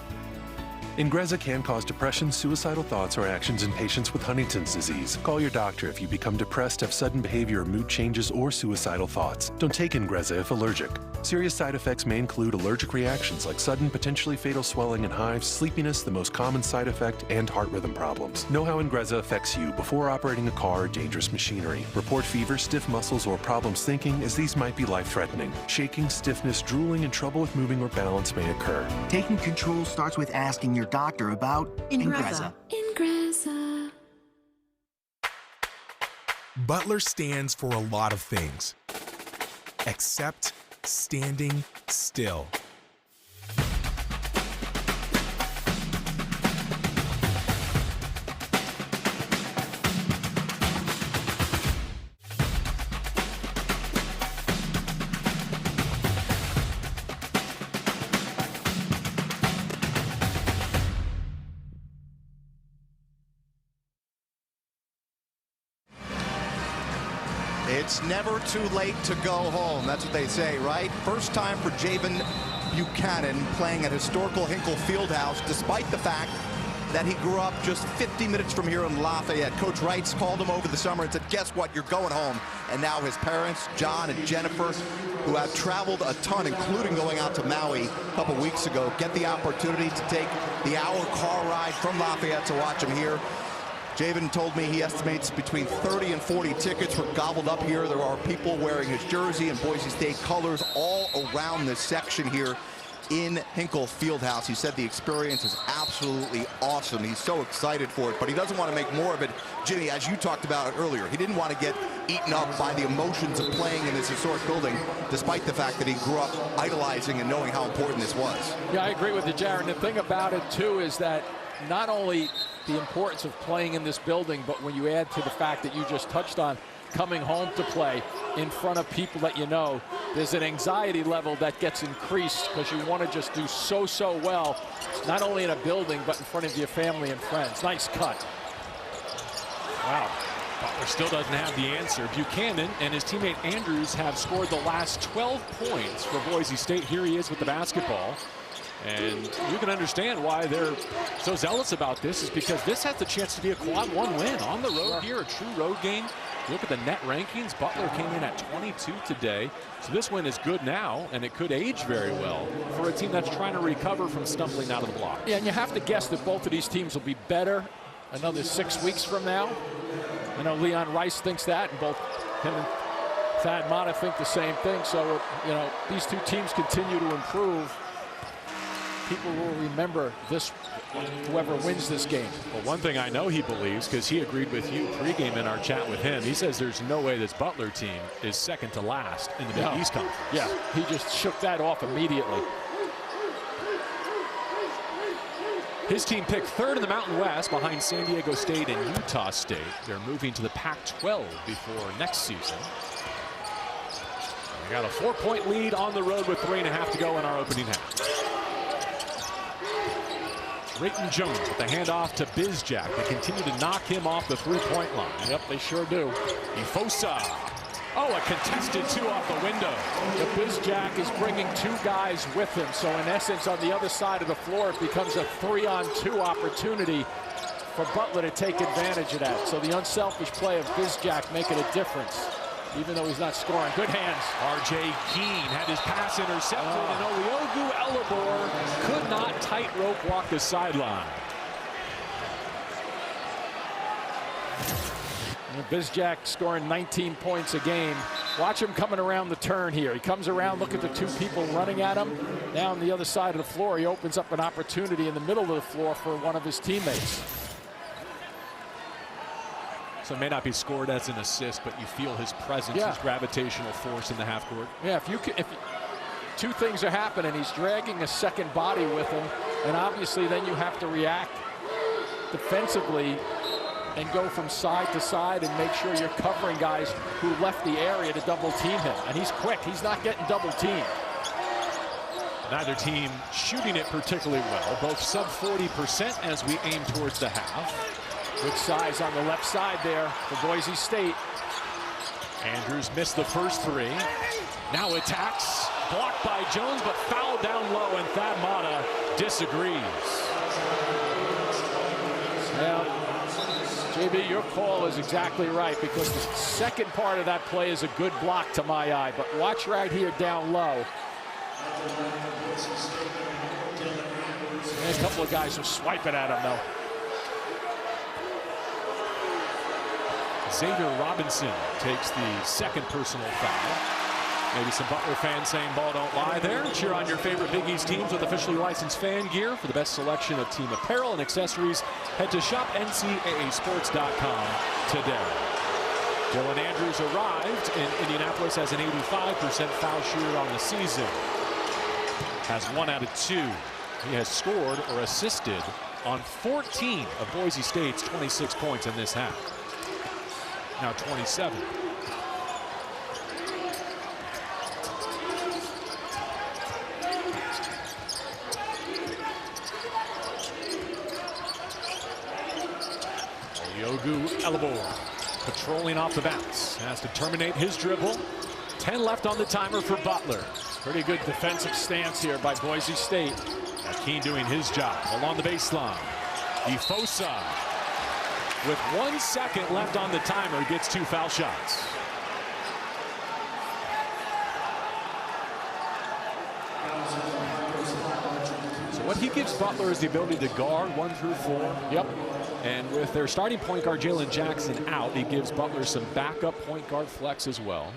Ingrezza can cause depression, suicidal thoughts, or actions in patients with Huntington's disease. Call your doctor if you become depressed, have sudden behavior or mood changes, or suicidal thoughts. Don't take Ingrezza if allergic. Serious side effects may include allergic reactions like sudden, potentially fatal swelling and hives, sleepiness, the most common side effect, and heart rhythm problems. Know how Ingrezza affects you before operating a car or dangerous machinery. Report fever, stiff muscles, or problems thinking, as these might be life-threatening. Shaking, stiffness, drooling, and trouble with moving or balance may occur. Taking control starts with asking your doctor about Ingrezza. Ingrezza. Butler stands for a lot of things, except standing still. It's never too late to go home. That's what they say, right? First time for Javen Buchanan playing at historical Hinkle Fieldhouse, despite the fact that he grew up just 50 minutes from here in Lafayette. Coach Wrights called him over the summer and said, guess what, you're going home. And now his parents, John and Jennifer, who have traveled a ton, including going out to Maui a couple weeks ago, get the opportunity to take the hour car ride from Lafayette to watch him here. Javen told me he estimates between 30 and 40 tickets were gobbled up here. There are people wearing his jersey and Boise State colors all around this section here in Hinkle Fieldhouse. He said the experience is absolutely awesome. He's so excited for it, but he doesn't want to make more of it. Jimmy, as you talked about earlier, he didn't want to get eaten up by the emotions of playing in this historic building, despite the fact that he grew up idolizing and knowing how important this was. Yeah, I agree with you, Jared. The thing about it, too, is that not only the importance of playing in this building, but when you add to the fact that you just touched on coming home to play in front of people that you know, there's an anxiety level that gets increased because you want to just do so well, not only in a building, but in front of your family and friends. Nice cut. Wow. Butler still doesn't have the answer. Buchanan and his teammate Andrews have scored the last 12 points for Boise State. Here he is with the basketball. And you can understand why they're so zealous about this, is because this has the chance to be a quad 1 win on the road here, a true road game. Look at the net rankings. Butler came in at 22 today. So this win is good now, and it could age very well for a team that's trying to recover from stumbling out of the block. Yeah, and you have to guess that both of these teams will be better another 6 weeks from now. I know Leon Rice thinks that, and both him and Thad Matta think the same thing. So, you know, these two teams continue to improve. People will remember this, whoever wins this game. Well, one thing I know he believes, because he agreed with you pregame in our chat with him, he says there's no way this Butler team is second to last in the Big East Conference. Yeah, he just shook that off immediately. His team picked third in the Mountain West behind San Diego State and Utah State. They're moving to the Pac-12 before next season. We got a 4-point lead on the road with 3.5 to go in our opening half. Drayton Jones with the handoff to Bizjack. They continue to knock him off the three-point line. Yep, they sure do. Ifosa. Oh, a contested two off the window. The Bizjack is bringing two guys with him. So in essence, on the other side of the floor, it becomes a 3-on-2 opportunity for Butler to take advantage of that. So the unselfish play of Bizjack making a difference, even though he's not scoring. Good hands. R.J. Keene had his pass intercepted, and Oliogu Elabor could not tightrope walk the sideline. Bizjack scoring 19 points a game. Watch him coming around the turn here. He comes around, look at the two people running at him. Now on the other side of the floor, he opens up an opportunity in the middle of the floor for one of his teammates. So it may not be scored as an assist, but you feel his presence, his gravitational force in the half court. Yeah, if two things are happening. He's dragging a second body with him, and obviously then you have to react defensively and go from side to side and make sure you're covering guys who left the area to double team him. And he's quick. He's not getting double teamed. Neither team shooting it particularly well. Both sub 40% as we aim towards the half. Good size on the left side there for Boise State. Andrews missed the first three. Now attacks. Blocked by Jones, but fouled down low, and Thad Matta disagrees. Now, JB, your call is exactly right, because the second part of that play is a good block to my eye. But watch right here down low. And a couple of guys are swiping at him, though. Xavier Robinson takes the second personal foul. Maybe some Butler fans saying ball don't lie there. Cheer on your favorite Big East teams with officially licensed fan gear. For the best selection of team apparel and accessories, head to shopncaasports.com today. Dylan Andrews arrived in Indianapolis as an 85% foul shooter on the season. Has 1 out of 2. He has scored or assisted on 14 of Boise State's 26 points in this half. Now 27. Oliogu Elabor. patrolling off the bounce. Has to terminate his dribble. 10 left on the timer for Butler. Pretty good defensive stance here by Boise State. Keene doing his job along the baseline. Ifosa, with 1 second left on the timer, gets 2 foul shots. So what he gives Butler is the ability to guard 1 through 4. Yep. And with their starting point guard Jalen Jackson out, he gives Butler some backup point guard flex as well.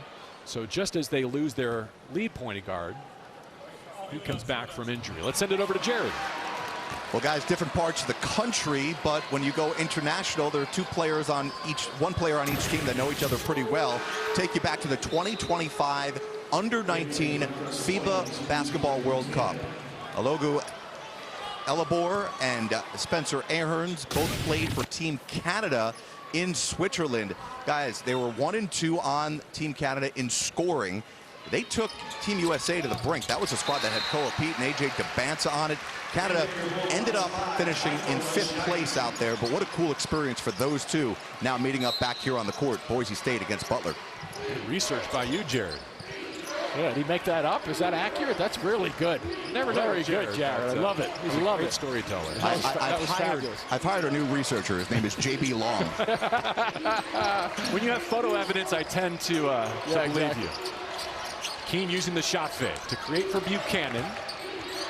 So just as they lose their lead point guard, he comes back from injury. Let's send it over to Jared. Well, guys, different parts of the country, but when you go international, there are one player on each team that know each other pretty well. Take you back to the 2025 Under-19 FIBA Basketball World Cup. Alogu Elabor and Spencer Ahrens both played for Team Canada in Switzerland. Guys, they were 1 and 2 on Team Canada in scoring. They took Team USA to the brink. That was a squad that had Koa Pete and AJ Debanza on it. Canada ended up finishing in 5th place out there, but what a cool experience for those two now meeting up back here on the court, Boise State against Butler. Good research by you, Jared. Yeah, did he make that up? Is that accurate? That's really good. Never very good, Jared. I love it. He's a great storyteller. I've hired a new researcher. His name is JB Long. When you have photo evidence, I tend to believe you. Keene using the shot fake to create for Buchanan.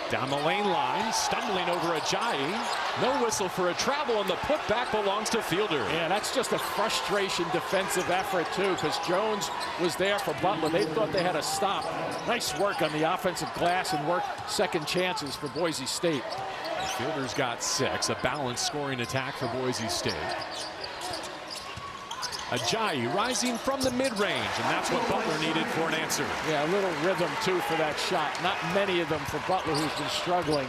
Down the lane line, stumbling over Ajayi. No whistle for a travel, and the putback belongs to Fielder. Yeah, that's just a frustration defensive effort, too, because Jones was there for Butler. They thought they had a stop. Nice work on the offensive glass and work second chances for Boise State. Fielder's got 6, a balanced scoring attack for Boise State. Ajayi rising from the mid-range, and that's what Butler needed for an answer. Yeah, a little rhythm, too, for that shot. Not many of them for Butler, who's been struggling.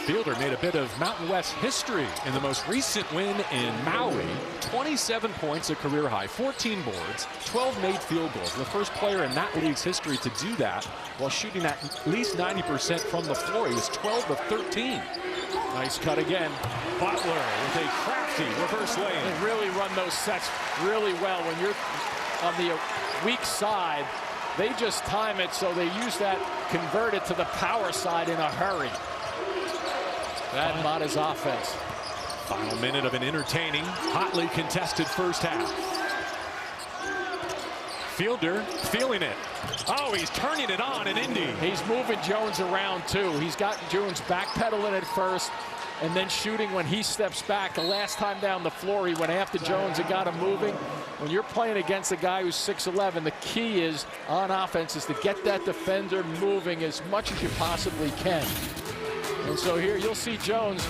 Fielder made a bit of Mountain West history in the most recent win in Maui. 27 points, a career high, 14 boards, 12 made field goals. The first player in that league's history to do that while shooting at least 90% from the floor. He was 12 of 13. Nice cut again. Butler with a crafty reverse lane. They really run those sets really well. When you're on the weak side, they just time it so they use that, convert it to the power side in a hurry. That not his offense. Final minute of an entertaining, hotly contested first half. Fielder feeling it. Oh, he's turning it on in Indy. He's moving Jones around, too. He's got Jones backpedaling at first and then shooting when he steps back. The last time down the floor, he went after Jones and got him moving. When you're playing against a guy who's 6'11", the key is on offense is to get that defender moving as much as you possibly can. And so here you'll see Jones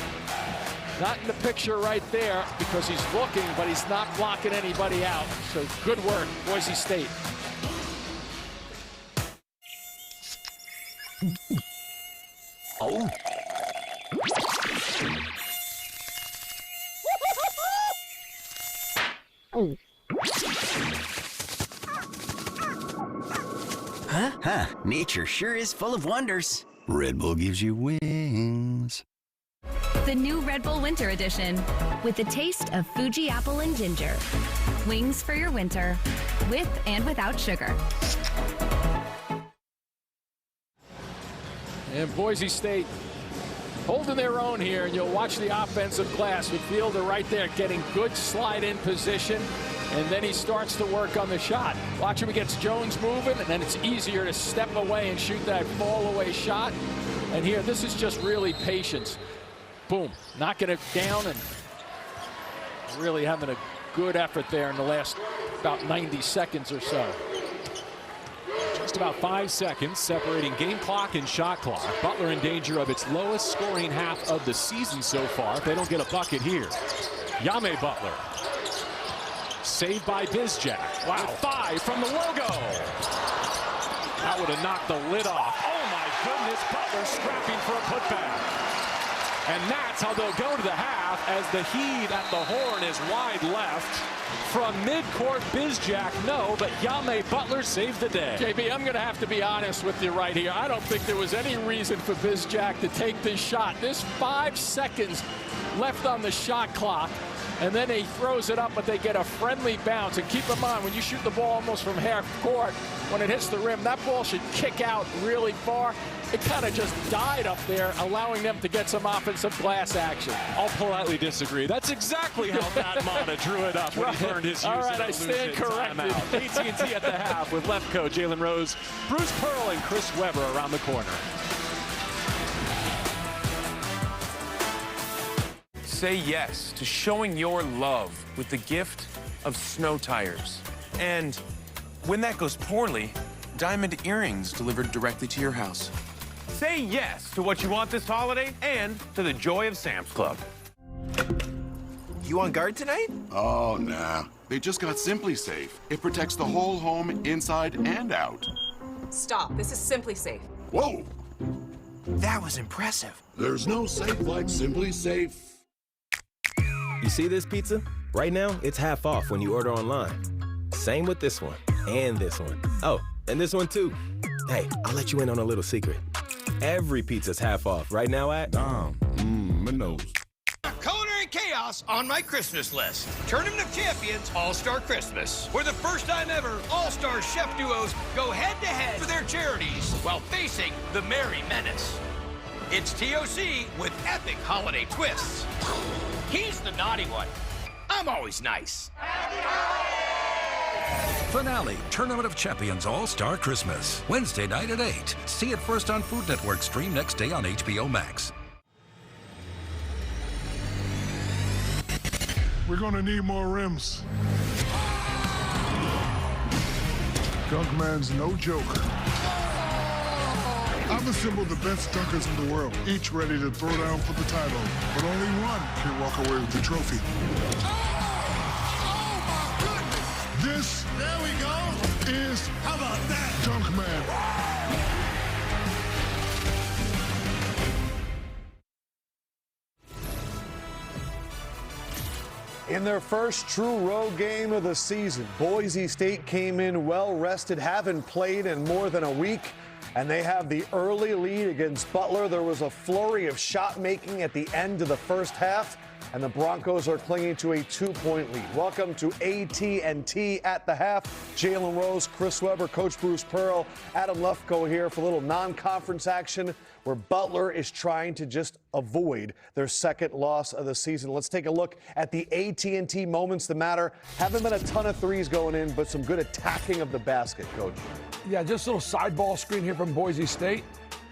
not in the picture right there because he's looking, but he's not blocking anybody out. So good work, Boise State. Oh. Huh? Nature sure is full of wonders. Red Bull gives you wings. The new Red Bull Winter Edition with the taste of Fuji apple and ginger. Wings for your winter, with and without sugar. And Boise State holding their own here, and you'll watch the offensive glass with Fielder right there getting good slide-in position, and then he starts to work on the shot. Watch him, he gets Jones moving, and then it's easier to step away and shoot that fall-away shot. And here, this is just really patience. Boom, knocking it down and really having a good effort there in the last about 90 seconds or so. Just about 5 seconds separating game clock and shot clock. Butler in danger of its lowest scoring half of the season so far if they don't get a bucket here. Yame Butler. Saved by Bizjack. Wow, 5 from the logo. That would have knocked the lid off. Oh my goodness, Butler scrapping for a putback. And that's how they'll go to the half as the heave at the horn is wide left. From midcourt, Bizjack, no, but Yame Butler saves the day. JB, I'm going to have to be honest with you right here. I don't think there was any reason for Bizjack to take this shot. There's 5 seconds left on the shot clock, and then he throws it up, but they get a friendly bounce. And keep in mind, when you shoot the ball almost from half court, when it hits the rim, that ball should kick out really far. It kind of just died up there, allowing them to get some offensive glass action. I'll politely disagree. That's exactly how Matt Mata drew it up when he learned his use. All right, I stand corrected. AT&T at the half with Lefko, Jalen Rose, Bruce Pearl, and Chris Webber around the corner. Say yes to showing your love with the gift of snow tires. And when that goes poorly, diamond earrings delivered directly to your house. Say yes to what you want this holiday and to the joy of Sam's Club. You on guard tonight? Oh, nah. They just got Simply Safe. It protects the whole home inside and out. Stop. This is Simply Safe. Whoa! That was impressive. There's no safe like Simply Safe. You see this pizza? Right now, it's half off when you order online. Same with this one and this one. Oh, and this one too. Hey, I'll let you in on a little secret. Every pizza's half off right now at my nose. Culinary chaos on my Christmas list. Tournament of Champions All-Star Christmas, where the first time ever All-Star chef duos go head-to-head for their charities while facing the Merry Menace. It's TOC with epic holiday twists. He's the naughty one. I'm always nice. Finale, Tournament of Champions All-Star Christmas. Wednesday night at 8. See it first on Food Network. Stream next day on HBO Max. We're gonna need more rims. Dunkman's no joke. I've assembled the best dunkers in the world, each ready to throw down for the title, but only one can walk away with the trophy. This, there we go, is, how about that, Dunkman. In their first true road game of the season, Boise State came in well-rested, haven't played in more than a week, and they have the early lead against Butler. There was a flurry of shot-making at the end of the first half, and the Broncos are clinging to a 2-point lead. Welcome to AT&T at the half. Jalen Rose, Chris Webber, Coach Bruce Pearl, Adam Lefko here for a little non-conference action where Butler is trying to just avoid their second loss of the season. Let's take a look at the AT&T moments that matter. Haven't been a ton of threes going in, but some good attacking of the basket, Coach. Yeah, just a little side ball screen here from Boise State.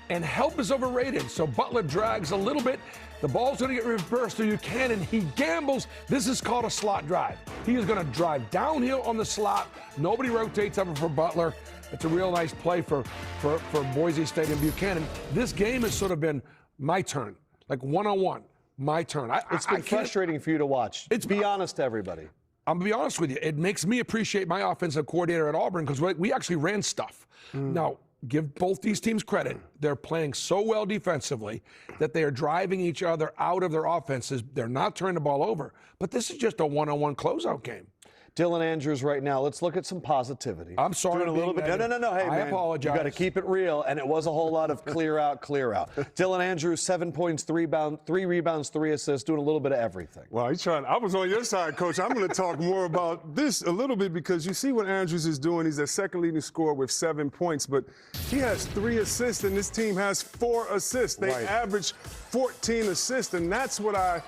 And help is overrated, so Butler drags a little bit. The ball's going to get reversed to Buchanan. He gambles. This is called a slot drive. He is going to drive downhill on the slot. Nobody rotates over for Butler. It's a real nice play for Boise State and Buchanan. This game has sort of been my turn, like one-on-one, my turn. It's been frustrating for you to watch. Be honest to everybody. I'm going to be honest with you. It makes me appreciate my offensive coordinator at Auburn because we actually ran stuff. Now, give both these teams credit. They're playing so well defensively that they are driving each other out of their offenses. They're not turning the ball over. But this is just a one-on-one closeout game. Dylan Andrews right now. Let's look at some positivity. I'm sorry. Doing a little bit. No. Hey, man. I apologize. You got to keep it real, and it was a whole lot of clear out. Dylan Andrews, 7 points, 3 rebounds, 3 assists, doing a little bit of everything. Well, I was on your side, Coach. I'm going to talk more about this a little bit because you see what Andrews is doing. He's their second leading scorer with 7 points, but he has 3 assists, and this team has 4 assists. They average 14 assists, and that's what I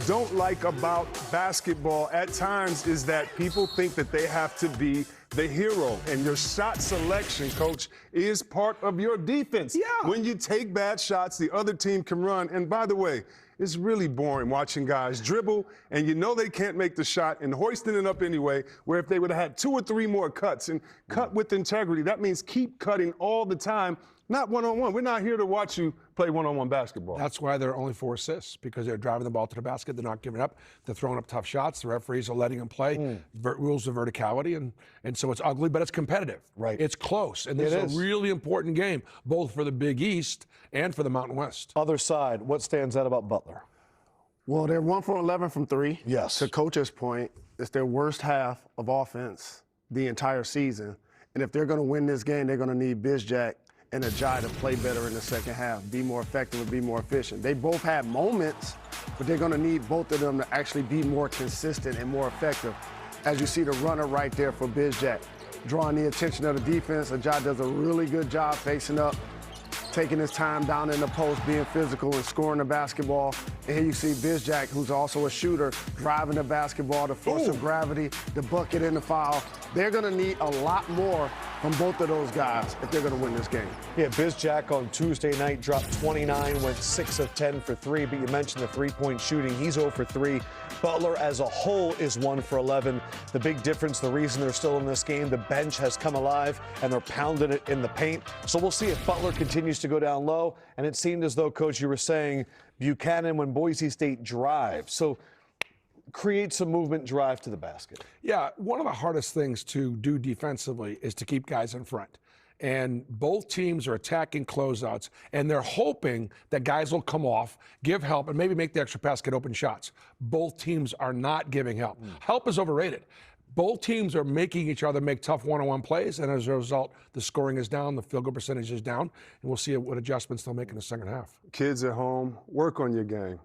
don't like about basketball at times is that people think that they have to be the hero, and your shot selection, Coach, is part of your defense. Yeah. When you take bad shots, the other team can run. And by the way, it's really boring watching guys dribble, and you know they can't make the shot, and hoisting it up anyway, where if they would have had 2 or 3 more cuts and cut with integrity, that means keep cutting all the time. Not one-on-one. We're not here to watch you play one-on-one basketball. That's why there are only 4 assists, because they're driving the ball to the basket. They're not giving up. They're throwing up tough shots. The referees are letting them play. Rules of verticality, and so it's ugly, but it's competitive. Right. It's close, and this is a really important game, both for the Big East and for the Mountain West. Other side, what stands out about Butler? Well, they're 1 for 11 from 3. Yes. To Coach's point, it's their worst half of offense the entire season. And if they're going to win this game, they're going to need Bizjack and Ajay to play better in the second half, be more effective and be more efficient. They both have moments, but they're going to need both of them to actually be more consistent and more effective. As you see the runner right there for Bizjack, drawing the attention of the defense. Ajay does a really good job facing up, taking his time down in the post, being physical and scoring the basketball. And here you see Bizjack, who's also a shooter, driving the basketball, the force of gravity, the bucket and the foul. They're going to need a lot more from both of those guys if they're going to win this game. Yeah, Bizjack on Tuesday night dropped 29, went 6 of 10 for 3, but you mentioned the three-point shooting. He's 0 for 3. Butler as a whole is 1 for 11. The big difference, the reason they're still in this game, the bench has come alive and they're pounding it in the paint. So we'll see if Butler continues to go down low. And it seemed as though, Coach, you were saying Buchanan when Boise State drives. So create some movement, drive to the basket. Yeah, one of the hardest things to do defensively is to keep guys in front. And both teams are attacking closeouts, and they're hoping that guys will come off, give help, and maybe make the extra pass, get open shots. Both teams are not giving help. Help is overrated. Both teams are making each other make tough one-on-one plays, and as a result, the scoring is down, the field goal percentage is down, and we'll see what adjustments they'll make in the second half. Kids at home, work on your game.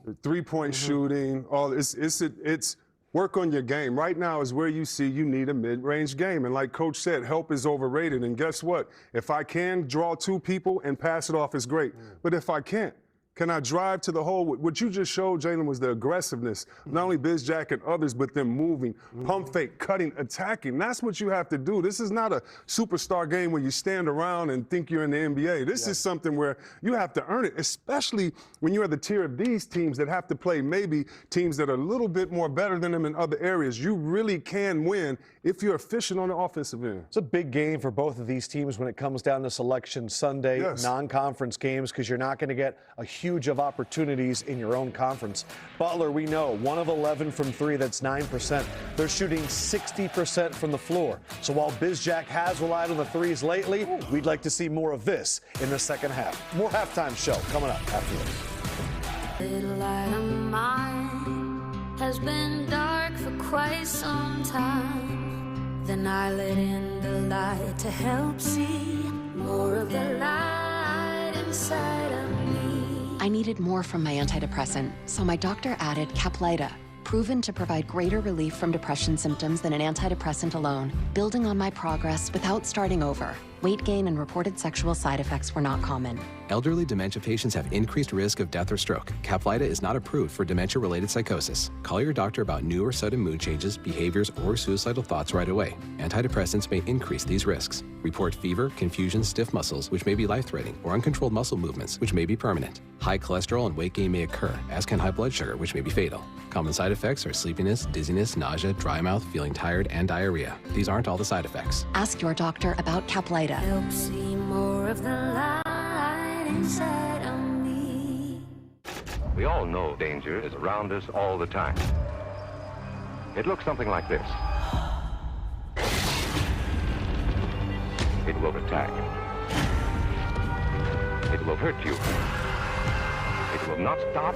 The three-point shooting, all it's work on your game. Right now is where you see you need a mid-range game. And like Coach said, help is overrated. And guess what? If I can draw 2 people and pass it off, it's great. But if I can't, can I drive to the hole? What you just showed, Jalen, was the aggressiveness. Not only Bizjack and others, but them moving, pump fake, cutting, attacking. That's what you have to do. This is not a superstar game where you stand around and think you're in the NBA. This is something where you have to earn it, especially when you're at the tier of these teams that have to play maybe teams that are a little bit more better than them in other areas. You really can win if you're efficient on the offensive end. It's a big game for both of these teams when it comes down to Selection Sunday, non-conference games, because you're not going to get a huge of opportunities in your own conference. Butler, we know, 1 of 11 from 3, that's 9%. They're shooting 60% from the floor. So while Bizjack has relied on the threes lately, we'd like to see more of this in the second half. More halftime show coming up after this. Little light of mine has been dark for quite some time. Then I let in the light to help see more of the light inside of me. I needed more from my antidepressant, so my doctor added Caplyta, proven to provide greater relief from depression symptoms than an antidepressant alone, building on my progress without starting over. Weight gain and reported sexual side effects were not common. Elderly dementia patients have increased risk of death or stroke. Caplyta is not approved for dementia-related psychosis. Call your doctor about new or sudden mood changes, behaviors, or suicidal thoughts right away. Antidepressants may increase these risks. Report fever, confusion, stiff muscles, which may be life-threatening, or uncontrolled muscle movements, which may be permanent. High cholesterol and weight gain may occur, as can high blood sugar, which may be fatal. Common side effects are sleepiness, dizziness, nausea, dry mouth, feeling tired, and diarrhea. These aren't all the side effects. Ask your doctor about Caplyta. Help see more of the light inside of me. We all know danger is around us all the time. It looks something like this. It will attack. It will hurt you. It will not stop.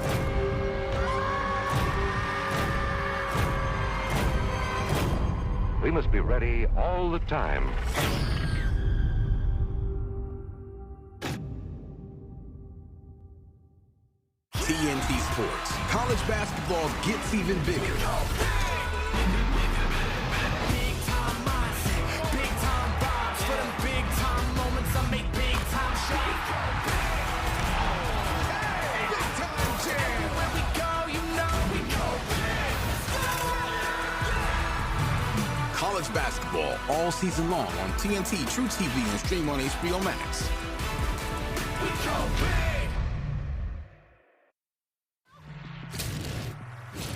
We must be ready all the time. TNT Sports. College basketball gets even bigger. Big time mindset, big time vibes for them big time moments. I make big time shots. Big time jam. Where we go, you know we go big. College basketball all season long on TNT, True TV, and stream on HBO Max. We go big.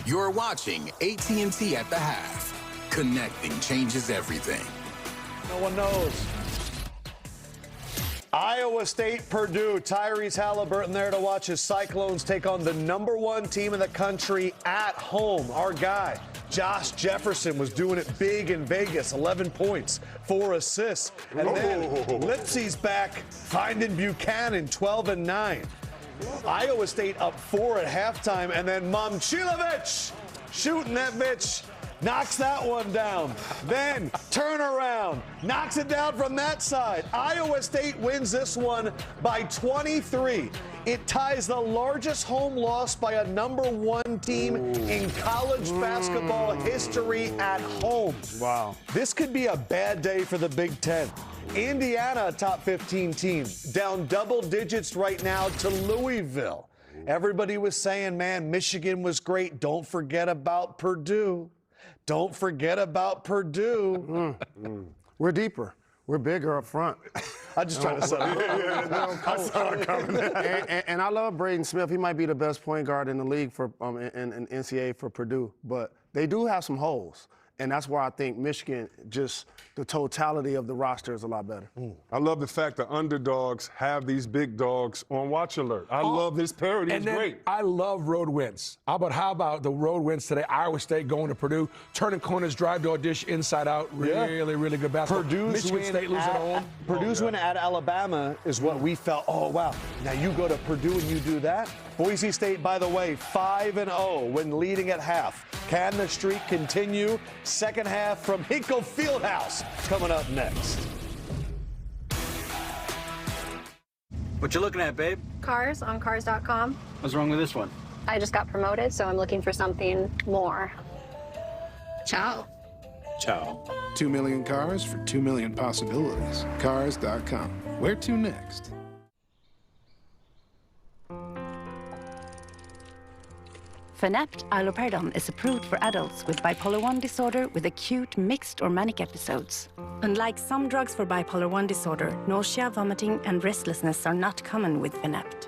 You're watching AT&T at the half. Connecting changes everything. No one knows. Iowa State, Purdue. Tyrese Halliburton there to watch his Cyclones take on the #1 team in the country at home. Our guy, Josh Jefferson, was doing it big in Vegas. 11 points, 4 assists. And then Lipsy's back, finding Buchanan, 12 and 9. Iowa State up 4 at halftime, and then Momcilovic shooting that bitch. Knocks that one down. Then turn around. Knocks it down from that side. Iowa State wins this one by 23. It ties the largest home loss by a #1 team in college basketball history at home. Wow. This could be a bad day for the Big Ten. Indiana, a top 15 team, down double digits right now to Louisville. Everybody was saying, man, Michigan was great. Don't forget about Purdue. Don't forget about Purdue. We're deeper. We're bigger up front. I just trying to set up. I saw it coming. and I love Braden Smith. He might be the best point guard in the league for in NCAA for Purdue. But they do have some holes. And that's why I think Michigan, just the totality of the roster is a lot better. I love the fact that underdogs have these big dogs on watch alert. I love this parody. It's great. I love road wins. How about the road wins today? Iowa State going to Purdue, turning corners, drive to a dish, inside out. Really, really good basketball. Michigan State losing at home. Purdue's win at Alabama is what we felt, oh, wow. Now you go to Purdue and you do that? Boise State, by the way, 5-0 when leading at half. Can the streak continue? Second half from Hinkle Fieldhouse coming up next. What you looking at, babe? Cars on cars.com. What's wrong with this one? I just got promoted, so I'm looking for something more. Ciao. Ciao. 2 million cars for 2 million possibilities. Cars.com. Where to next? Fanapt iloperidone is approved for adults with bipolar 1 disorder with acute, mixed, or manic episodes. Unlike some drugs for bipolar 1 disorder, nausea, vomiting, and restlessness are not common with Fanapt.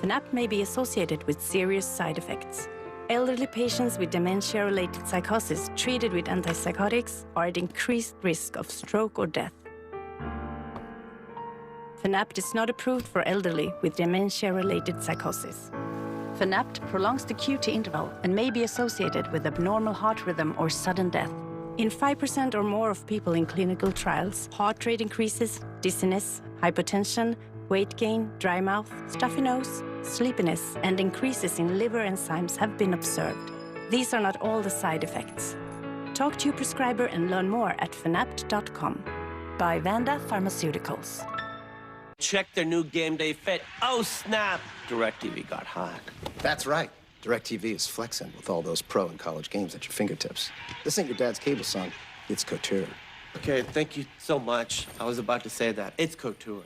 Fanapt may be associated with serious side effects. Elderly patients with dementia-related psychosis treated with antipsychotics are at increased risk of stroke or death. Fanapt is not approved for elderly with dementia-related psychosis. Fanapt prolongs the QT interval and may be associated with abnormal heart rhythm or sudden death. In 5% or more of people in clinical trials, heart rate increases, dizziness, hypotension, weight gain, dry mouth, stuffy nose, sleepiness, and increases in liver enzymes have been observed. These are not all the side effects. Talk to your prescriber and learn more at fanapt.com. By Vanda Pharmaceuticals. Check their new game day fit. Oh, snap! DirecTV got hot. That's right. DirecTV is flexing with all those pro and college games at your fingertips. This ain't your dad's cable, son. It's couture. Okay, thank you so much. I was about to say that. It's couture.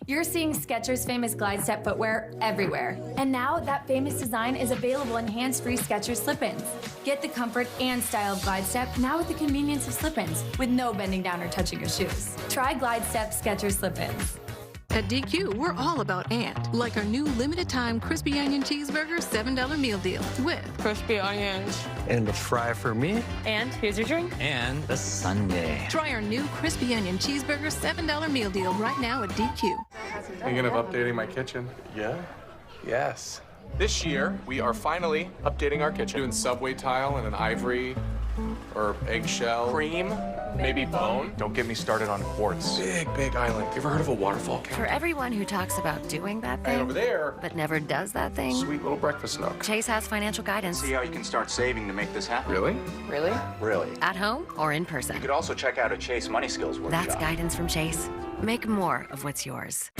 You're seeing Skechers' famous glide step footwear everywhere. And now that famous design is available in hands-free Skechers slip-ins. Get the comfort and style of glide step now with the convenience of slip-ins with no bending down or touching your shoes. Try glide step Skechers slip-ins. At DQ, we're all about and, like our new limited-time crispy onion cheeseburger $7 meal deal with crispy onions. And a fry for me. And here's your drink. And a sundae. Try our new crispy onion cheeseburger $7 meal deal right now at DQ. Thinking of updating my kitchen? Yeah? Yes. This year, we are finally updating our kitchen. Doing subway tile and an ivory or eggshell. Cream, maybe bone. Don't get me started on quartz. Big island. You ever heard of a waterfall? For everyone who talks about doing that thing, And over there, but never does that thing, sweet little breakfast nook. Chase has financial guidance. See how you can start saving to make this happen. Really? Really? Really. At home or in person. You could also check out a Chase Money Skills workshop. That's guidance from Chase. Make more of what's yours.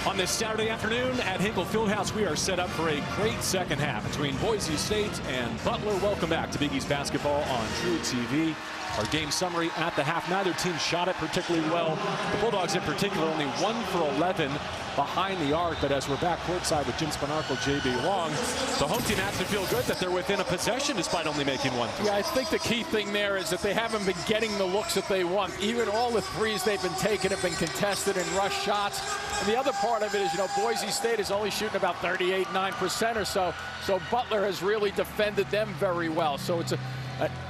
On this Saturday afternoon at Hinkle Fieldhouse, we are set up for a great second half between Boise State and Butler. Welcome back to Big East basketball on True TV. Our game summary at the half. Neither team shot it particularly well. The Bulldogs in particular only 1 for 11 behind the arc. But as we're back courtside with Jim Spanarkel, JB Long, the home team has to feel good that they're within a possession despite only making 1 3. Yeah, I think the key thing there is that they haven't been getting the looks that they want. Even all the threes they've been taking have been contested and rush shots. And the other part of it is, Boise State is only shooting about 38-9% or so. So Butler has really defended them very well. So it's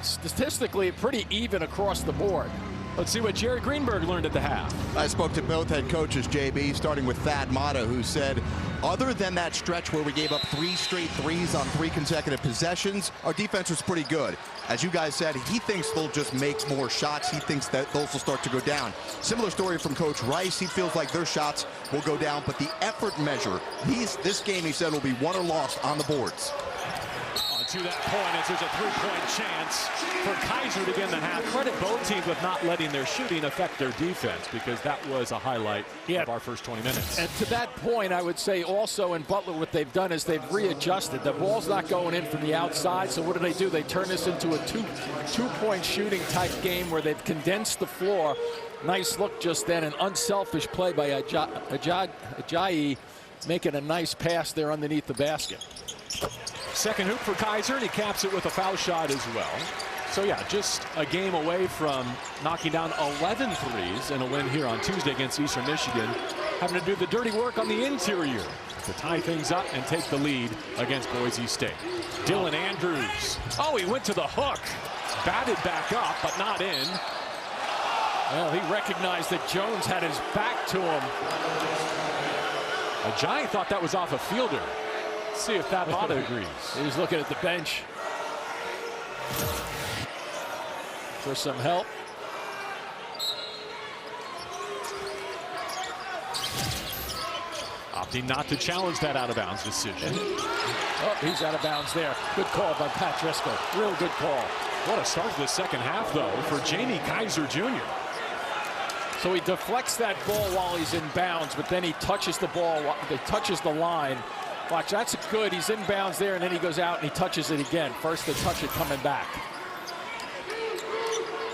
statistically pretty even across the board. Let's see what Jerry Greenberg learned at the half. I spoke to both head coaches, JB, starting with Thad Matta, who said, other than that stretch where we gave up 3 straight threes on 3 consecutive possessions, our defense was pretty good. As you guys said, he thinks they'll just make more shots. He thinks that those will start to go down. Similar story from Coach Rice. He feels like their shots will go down, but the effort measure, this game, he said, will be won or lost on the boards. To that point, as there's a 3-point chance for Kaiser to begin the half. Credit both teams with not letting their shooting affect their defense, because that was a highlight of our first 20 minutes. And to that point, I would say also in Butler, what they've done is they've readjusted. The ball's not going in from the outside, so what do? They turn this into a two-point shooting type game where they've condensed the floor. Nice look just then, an unselfish play by Ajayi, making a nice pass there underneath the basket. Second hoop for Kaiser, and he caps it with a foul shot as well. So yeah, just a game away from knocking down 11 threes in a win here on Tuesday against Eastern Michigan. Having to do the dirty work on the interior to tie things up and take the lead against Boise State. Dylan Andrews. Oh, he went to the hook. Batted back up, but not in. Well, he recognized that Jones had his back to him. Ajayi thought that was off a Fielder. Let's see if Thad Matta agrees. He was looking at the bench for some help. Opting not to challenge that out-of-bounds decision. Oh, he's out of bounds there. Good call by Pat Driscoll. Real good call. What a start to the second half, though, for Jamie Kaiser Jr. So he deflects that ball while he's in bounds, but then he touches the ball, he touches the line. Watch, that's good. He's in bounds there, and then he goes out and he touches it again. First to touch it coming back.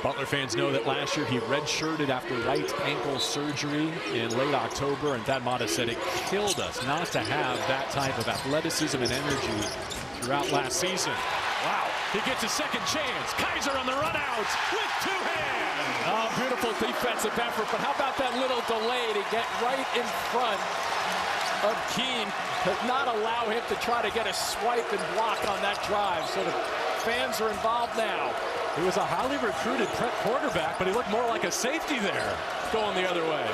Butler fans know that last year he redshirted after right ankle surgery in late October, and Thad Matta said it killed us not to have that type of athleticism and energy throughout last season. Wow, he gets a second chance. Kaiser on the run out with 2 hands. Oh, beautiful defensive effort, but how about that little delay to get right in front of Keene to not allow him to try to get a swipe and block on that drive. So the fans are involved now. He was a highly recruited quarterback, but he looked more like a safety there, going the other way.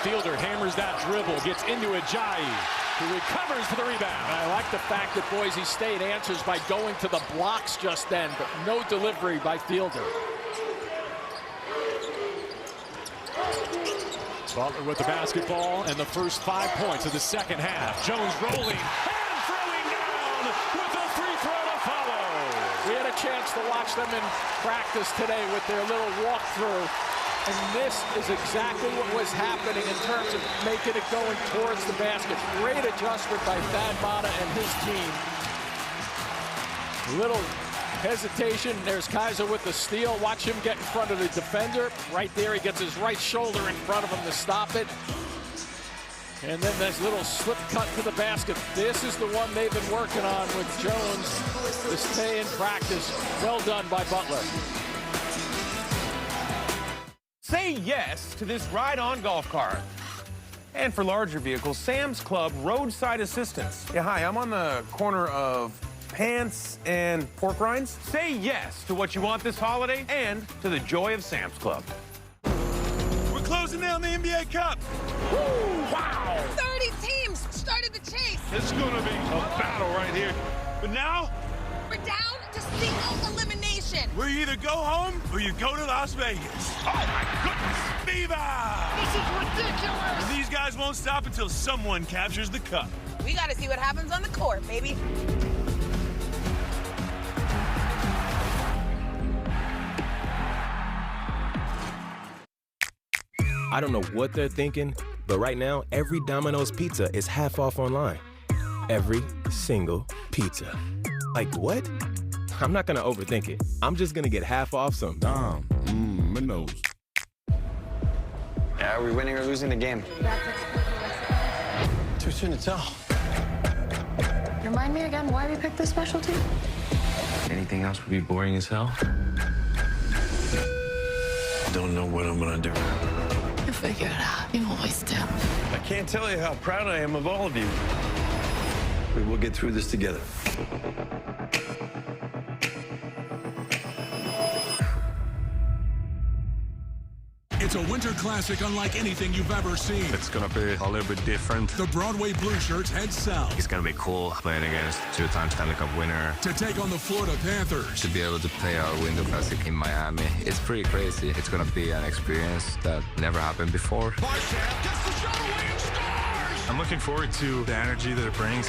Fielder hammers that dribble, gets into Ajayi, who recovers for the rebound. I like the fact that Boise State answers by going to the blocks just then, but no delivery by Fielder. Butler with the basketball and the first 5 points of the second half. Jones rolling and throwing down with a free throw to follow. We had a chance to watch them in practice today with their little walkthrough, and this is exactly what was happening in terms of making it going towards the basket. Great adjustment by Thad Matta and his team. Little hesitation. There's Kaiser with the steal. Watch him get in front of the defender. Right there, he gets his right shoulder in front of him to stop it. And then this little slip cut to the basket. This is the one they've been working on with Jones to stay in practice. Well done by Butler. Say yes to this ride-on golf cart. And for larger vehicles, Sam's Club Roadside Assistance. Yeah, hi, I'm on the corner of pants and pork rinds. Say yes to what you want this holiday and to the joy of Sam's Club. We're closing down the NBA Cup. Woo, wow! 30 teams started the chase. This is going to be a battle right here. But now, we're down to single elimination. Where you either go home or you go to Las Vegas. Oh my goodness! Viva! This is ridiculous! And these guys won't stop until someone captures the cup. We got to see what happens on the court, baby. I don't know what they're thinking, But right now, every Domino's pizza is half off online. Every single pizza. Like, what? I'm not gonna overthink it. I'm just gonna get half off some Domino's. Yeah, are we winning or losing the game? Too soon to tell. Remind me again why we picked this specialty? Anything else would be boring as hell. Don't know what I'm gonna do. You'll figure it out. You always do. I can't tell you how proud I am of all of you. We will get through this together. It's a winter classic unlike anything you've ever seen. It's gonna be a little bit different. The Broadway Blue Shirts head south. It's gonna be cool playing against two-time Stanley Cup winner. To take on the Florida Panthers. To be able to play our Winter Classic in Miami, it's pretty crazy. It's gonna be an experience that never happened before. I'm looking forward to the energy that it brings.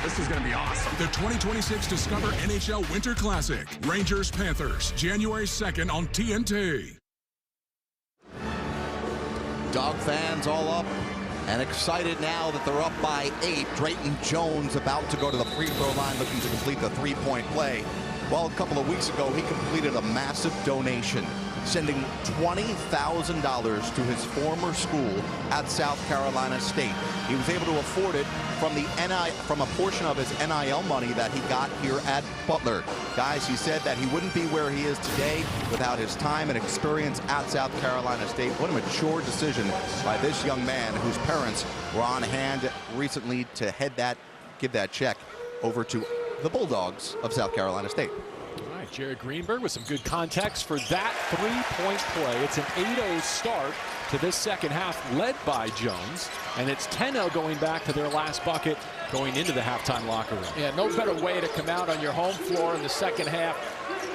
This is going to be awesome. The 2026 Discover NHL Winter Classic. Rangers Panthers, January 2nd on TNT. Dog fans all up and excited now that they're up by 8. Drayton Jones about to go to the free throw line looking to complete the three-point play. Well, a couple of weeks ago, he completed a massive donation, sending $20,000 to his former school at South Carolina State. He was able to afford it from a portion of his NIL money that he got here at Butler. Guys, he said that he wouldn't be where he is today without his time and experience at South Carolina State. What a mature decision by this young man whose parents were on hand recently to give that check over to the Bulldogs of South Carolina State. All right, Jared Greenberg with some good context for that three-point play. It's an 8-0 start to this second half, led by Jones, and it's 10-0 going back to their last bucket going into the halftime locker room. Yeah, no better way to come out on your home floor in the second half.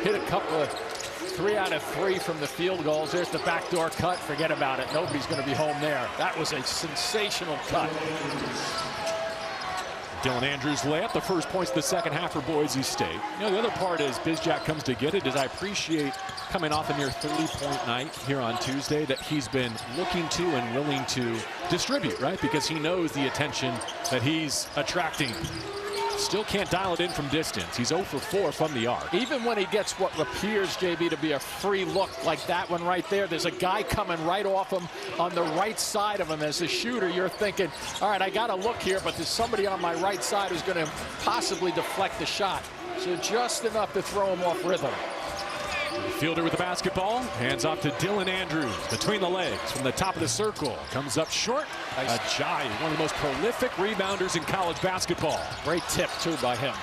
Hit a couple of 3 out of 3 from the field goals. There's the backdoor cut. Forget about it. Nobody's going to be home there. That was a sensational cut. Dylan Andrews layup, the first points of the second half for Boise State. You know, the other part is Bizjack comes to get it is I appreciate coming off a near 30-point night here on Tuesday that he's been looking to and willing to distribute, right? Because he knows the attention that he's attracting. Still can't dial it in from distance. He's 0 for 4 from the arc. Even when he gets what appears, JB, to be a free look like that one right there, there's a guy coming right off him on the right side of him. As a shooter, you're thinking, all right, I got to look here, but there's somebody on my right side who's going to possibly deflect the shot. So just enough to throw him off rhythm. Fielder with the basketball, hands off to Dylan Andrews between the legs from the top of the circle. Comes up short. Ajayi, one of the most prolific rebounders in college basketball. Great tip, too, by him.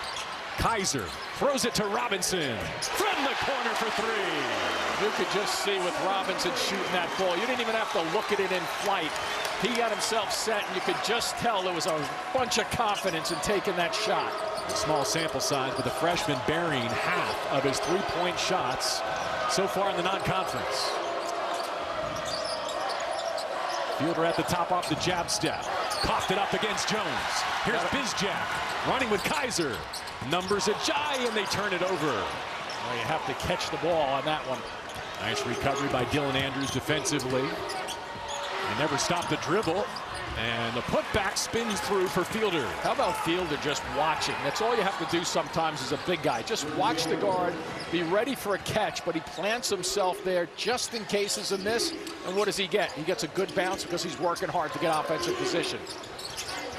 Kaiser throws it to Robinson from the corner for 3. You could just see with Robinson shooting that ball. You didn't even have to look at it in flight. He got himself set, and you could just tell there was a bunch of confidence in taking that shot. A small sample size, but the freshman burying half of his three-point shots so far in the non-conference. Fielder at the top off the jab step. Coughed it up against Jones. Here's Bizjack running with Kaiser. Numbers Ajayi, and they turn it over. Well, you have to catch the ball on that one. Nice recovery by Dylan Andrews defensively. They never stopped the dribble. And the putback spins through for Fielder. How about Fielder just watching? That's all you have to do sometimes as a big guy. Just watch the guard, be ready for a catch, but he plants himself there just in case it's a miss. And what does he get? He gets a good bounce because he's working hard to get offensive position.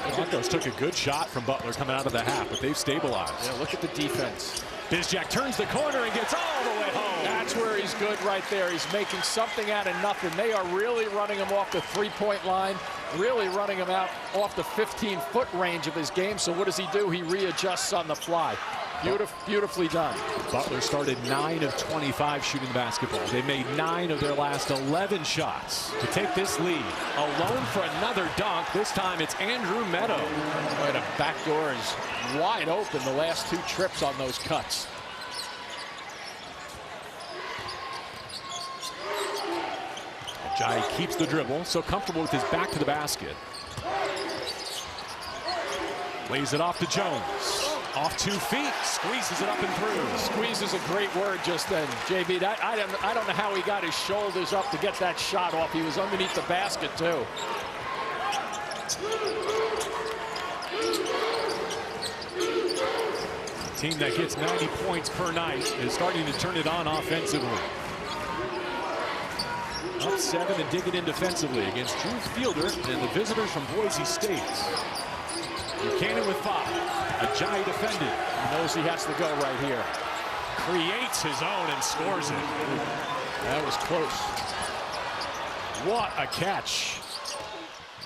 The Broncos took a good shot from Butler coming out of the half, but they've stabilized. Yeah, look at the defense. Bizjack turns the corner and gets all the way home. That's where he's good right there. He's making something out of nothing. They are really running him off the three-point line, really running him out off the 15-foot range of his game. So what does he do? He readjusts on the fly. Beautifully done. Butler started 9 of 25 shooting the basketball. They made 9 of their last 11 shots to take this lead. Alone for another dunk. This time it's Andrew Meadow. Boy, the back door is wide open the last 2 trips on those cuts. Ajayi keeps the dribble, so comfortable with his back to the basket. Lays it off to Jones. Off 2 feet, squeezes it up and through. Squeeze is a great word just then, JB. I don't know how he got his shoulders up to get that shot off. He was underneath the basket, too. A team that gets 90 points per night is starting to turn it on offensively. Up 7 and dig it in defensively against Drew Fielder and the visitors from Boise State. Buchanan with 5. Ajayi defended. He knows he has to go right here. Creates his own and scores it. That was close. What a catch.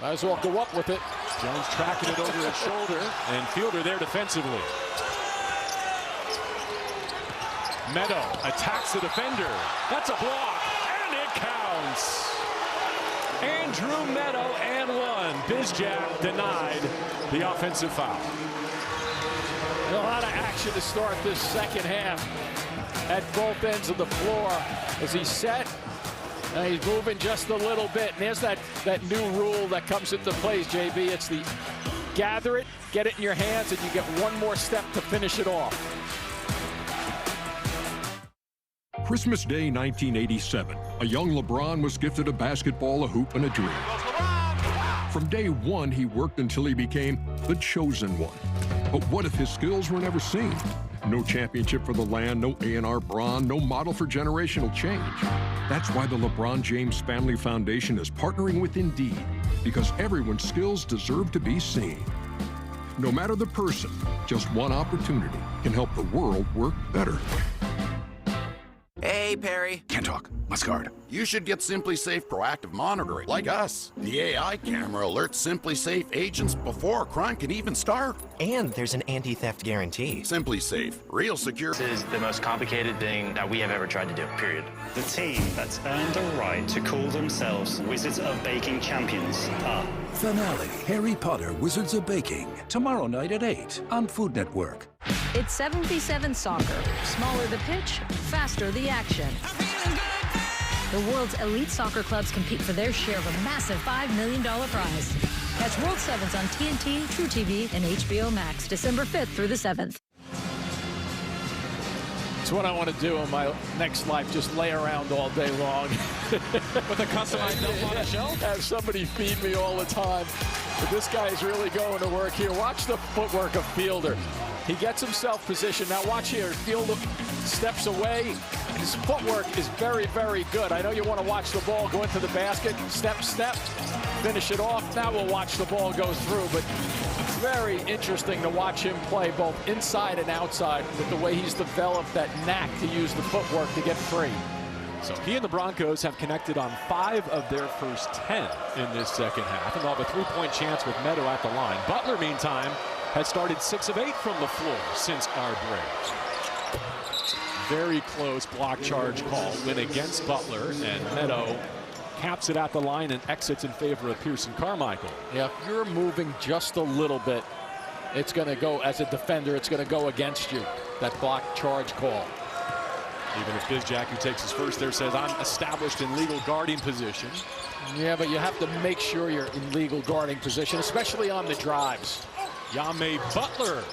Might as well go up with it. Jones tracking it over his shoulder, and Fielder there defensively. Meadow attacks the defender. That's a block, and it counts. Andrew Meadow and one. Bizjack denied the offensive foul. A lot of action to start this second half at both ends of the floor. As he's set, and he's moving just a little bit. And there's that new rule that comes into place, JB. It's the gather it, get it in your hands, and you get one more step to finish it off. Christmas Day 1987, a young LeBron was gifted a basketball, a hoop, and a dream. From day one, he worked until he became the chosen one. But what if his skills were never seen? No championship for the land, no A&R Braun, no model for generational change. That's why the LeBron James Family Foundation is partnering with Indeed, because everyone's skills deserve to be seen. No matter the person, just one opportunity can help the world work better. Hey, Perry. Can't talk. Must guard. You should get Simply Safe proactive monitoring, like us. The AI camera alerts Simply Safe agents before a crime can even start. And there's an anti-theft guarantee. Simply Safe, real secure. This is the most complicated thing that we have ever tried to do, period. The team that's earned a right to call themselves Wizards of Baking champions are... Finale, Harry Potter, Wizards of Baking. Tomorrow night at 8 on Food Network. It's 7v7 soccer. Smaller the pitch, faster the action. The world's elite soccer clubs compete for their share of a massive $5 million prize. Catch World Sevens on TNT, True TV, and HBO Max, December 5th through the 7th. It's what I want to do in my next life, just lay around all day long. With a customized milk on a shelf? Have somebody feed me all the time. But this guy is really going to work here. Watch the footwork of Fielder. He gets himself positioned. Now watch here. Fielder steps away. His footwork is very, very good. I know you want to watch the ball go into the basket. Step, step, finish it off. Now we'll watch the ball go through. But very interesting to watch him play both inside and outside with the way he's developed that knack to use the footwork to get free. So he and the Broncos have connected on 5 of their first 10 in this second half, and they'll have a 3-point chance with Meadow at the line. Butler, meantime, has started 6 of 8 from the floor since our break. Very close block charge call. Win against Butler, and Meadow caps it at the line and exits in favor of Pearson Carmichael. Yeah, if you're moving just a little bit, it's going to go, as a defender, it's going to go against you, that block charge call. Even if Bizjack, who takes his first there, says, I'm established in legal guarding position. Yeah, but you have to make sure you're in legal guarding position, especially on the drives. Yame Butler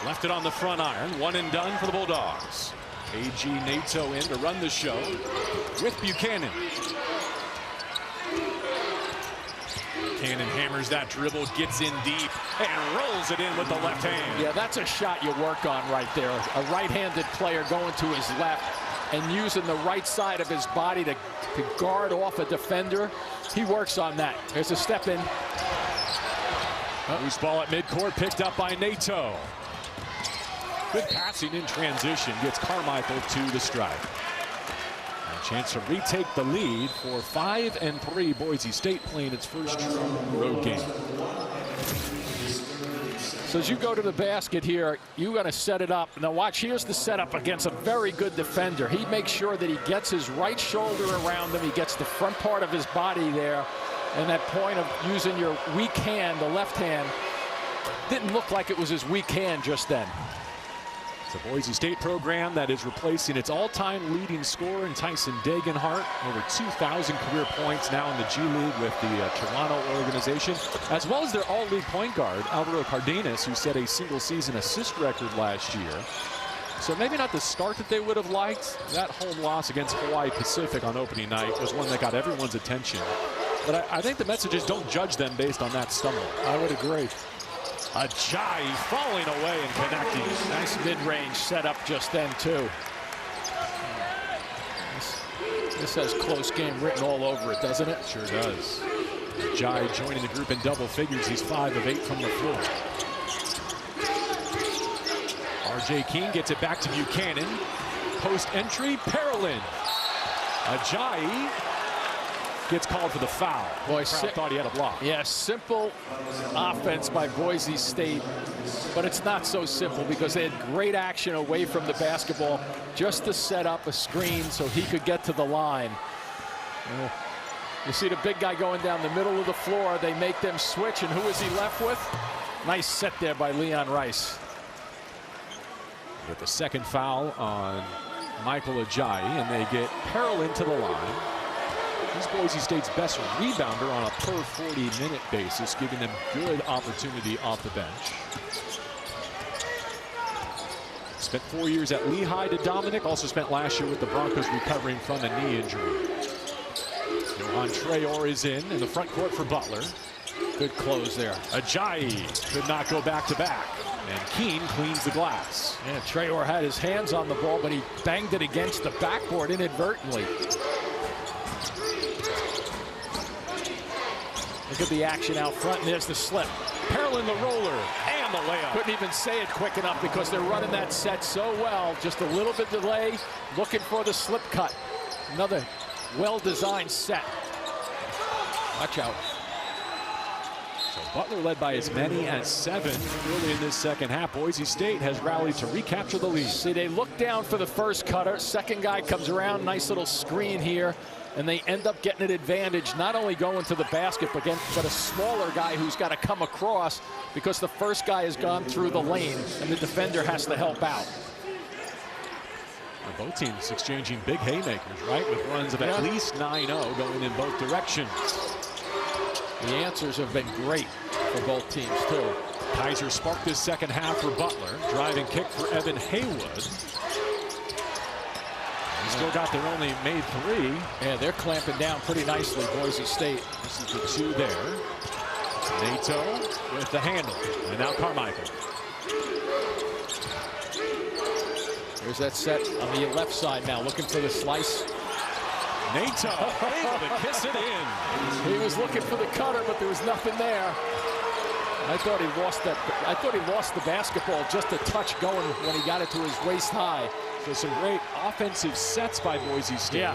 left it on the front iron. 1 and done for the Bulldogs. A.G. Nato in to run the show with Buchanan. Buchanan hammers that dribble, gets in deep, and rolls it in with the left hand. Yeah, that's a shot you work on right there. A right-handed player going to his left and using the right side of his body to guard off a defender. He works on that. There's a step in. Loose ball at midcourt, picked up by Nato. Good passing in transition, gets Carmichael to the strike. A chance to retake the lead for 5-3. Boise State playing its first road game. So as you go to the basket here, you're going to set it up. Now watch, here's the setup against a very good defender. He makes sure that he gets his right shoulder around him. He gets the front part of his body there. And that point of using your weak hand, the left hand, didn't look like it was his weak hand just then. It's a Boise State program that is replacing its all-time leading scorer in Tyson Degenhart. Over 2,000 career points now in the G League with the Toronto organization, as well as their all-league point guard, Alvaro Cardenas, who set a single-season assist record last year. So maybe not the start that they would have liked. That home loss against Hawaii Pacific on opening night was one that got everyone's attention. But I think the message is don't judge them based on that stumble. I would agree. Ajayi falling away and connecting. Nice mid-range setup just then, too. This has close game written all over it, doesn't it? Sure does. Ajayi joining the group in double figures. He's 5 of 8 from the floor. R.J. King gets it back to Buchanan. Post entry, Parolin. Ajayi gets called for the foul. Boy, thought he had a block. Yeah, simple offense by Boise State, but it's not so simple because they had great action away from the basketball just to set up a screen so he could get to the line. You see the big guy going down the middle of the floor. They make them switch, and who is he left with? Nice set there by Leon Rice. With the second foul on Michael Ajayi, and they get Parolin to the line. He's Boise State's best rebounder on a per 40-minute basis, giving them good opportunity off the bench. Spent 4 years at Lehigh to Dominic, also spent last year with the Broncos recovering from a knee injury. Johan Traore is in the front court for Butler. Good close there. Ajayi could not go back-to-back. And Keene cleans the glass. Yeah, Traore had his hands on the ball, but he banged it against the backboard inadvertently. Look at the action out front, and there's the slip. Parolin the roller, and the layup. Couldn't even say it quick enough because they're running that set so well. Just a little bit delay, looking for the slip cut. Another well-designed set. Watch out. So Butler led by as many as 7 early in this second half. Boise State has rallied to recapture the lead. See, they look down for the first cutter. Second guy comes around, nice little screen here. And they end up getting an advantage, not only going to the basket, but a smaller guy who's got to come across because the first guy has gone through the lane, and the defender has to help out. Both teams exchanging big haymakers, right? With runs of at least 9-0 going in both directions. The answers have been great for both teams, too. Kaiser sparked this second half for Butler. Driving kick for Evan Haywood. Still got their only made 3. Yeah, they're clamping down pretty nicely, Boise State. This is the 2 there. Nato with the handle. And now Carmichael. There's that set on the left side now, looking for the slice. Nato able to kiss it in. He was looking for the cutter, but there was nothing there. I thought he lost that. I thought he lost the basketball just a touch going when he got it to his waist high. So some great offensive sets by Boise State,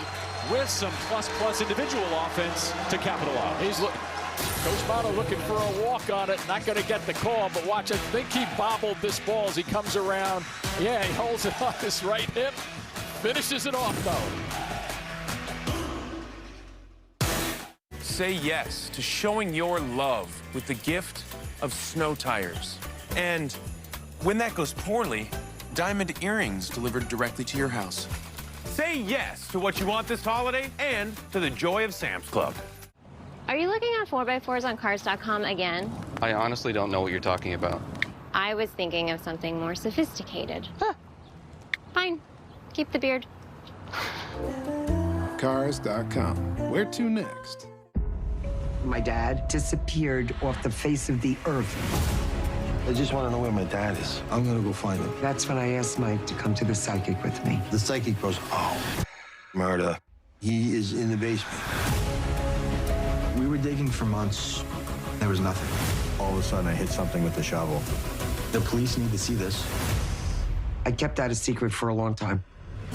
with some plus individual offense to capitalize. He's Coach Motto looking for a walk on it. Not going to get the call, but watch. I think he bobbled this ball as he comes around. Yeah, he holds it on his right hip. Finishes it off, though. Say yes to showing your love with the gift of snow tires. And when that goes poorly, diamond earrings delivered directly to your house. Say yes to what you want this holiday and to the joy of Sam's Club. Are you looking at 4x4s on Cars.com again? I honestly don't know what you're talking about. I was thinking of something more sophisticated. Fine. Keep the beard. Cars.com. Where to next? My dad disappeared off the face of the earth. I just want to know where my dad is. I'm going to go find him. That's when I asked Mike to come to the psychic with me. The psychic goes, oh, murder. He is in the basement. We were digging for months. There was nothing. All of a sudden, I hit something with the shovel. The police need to see this. I kept that a secret for a long time.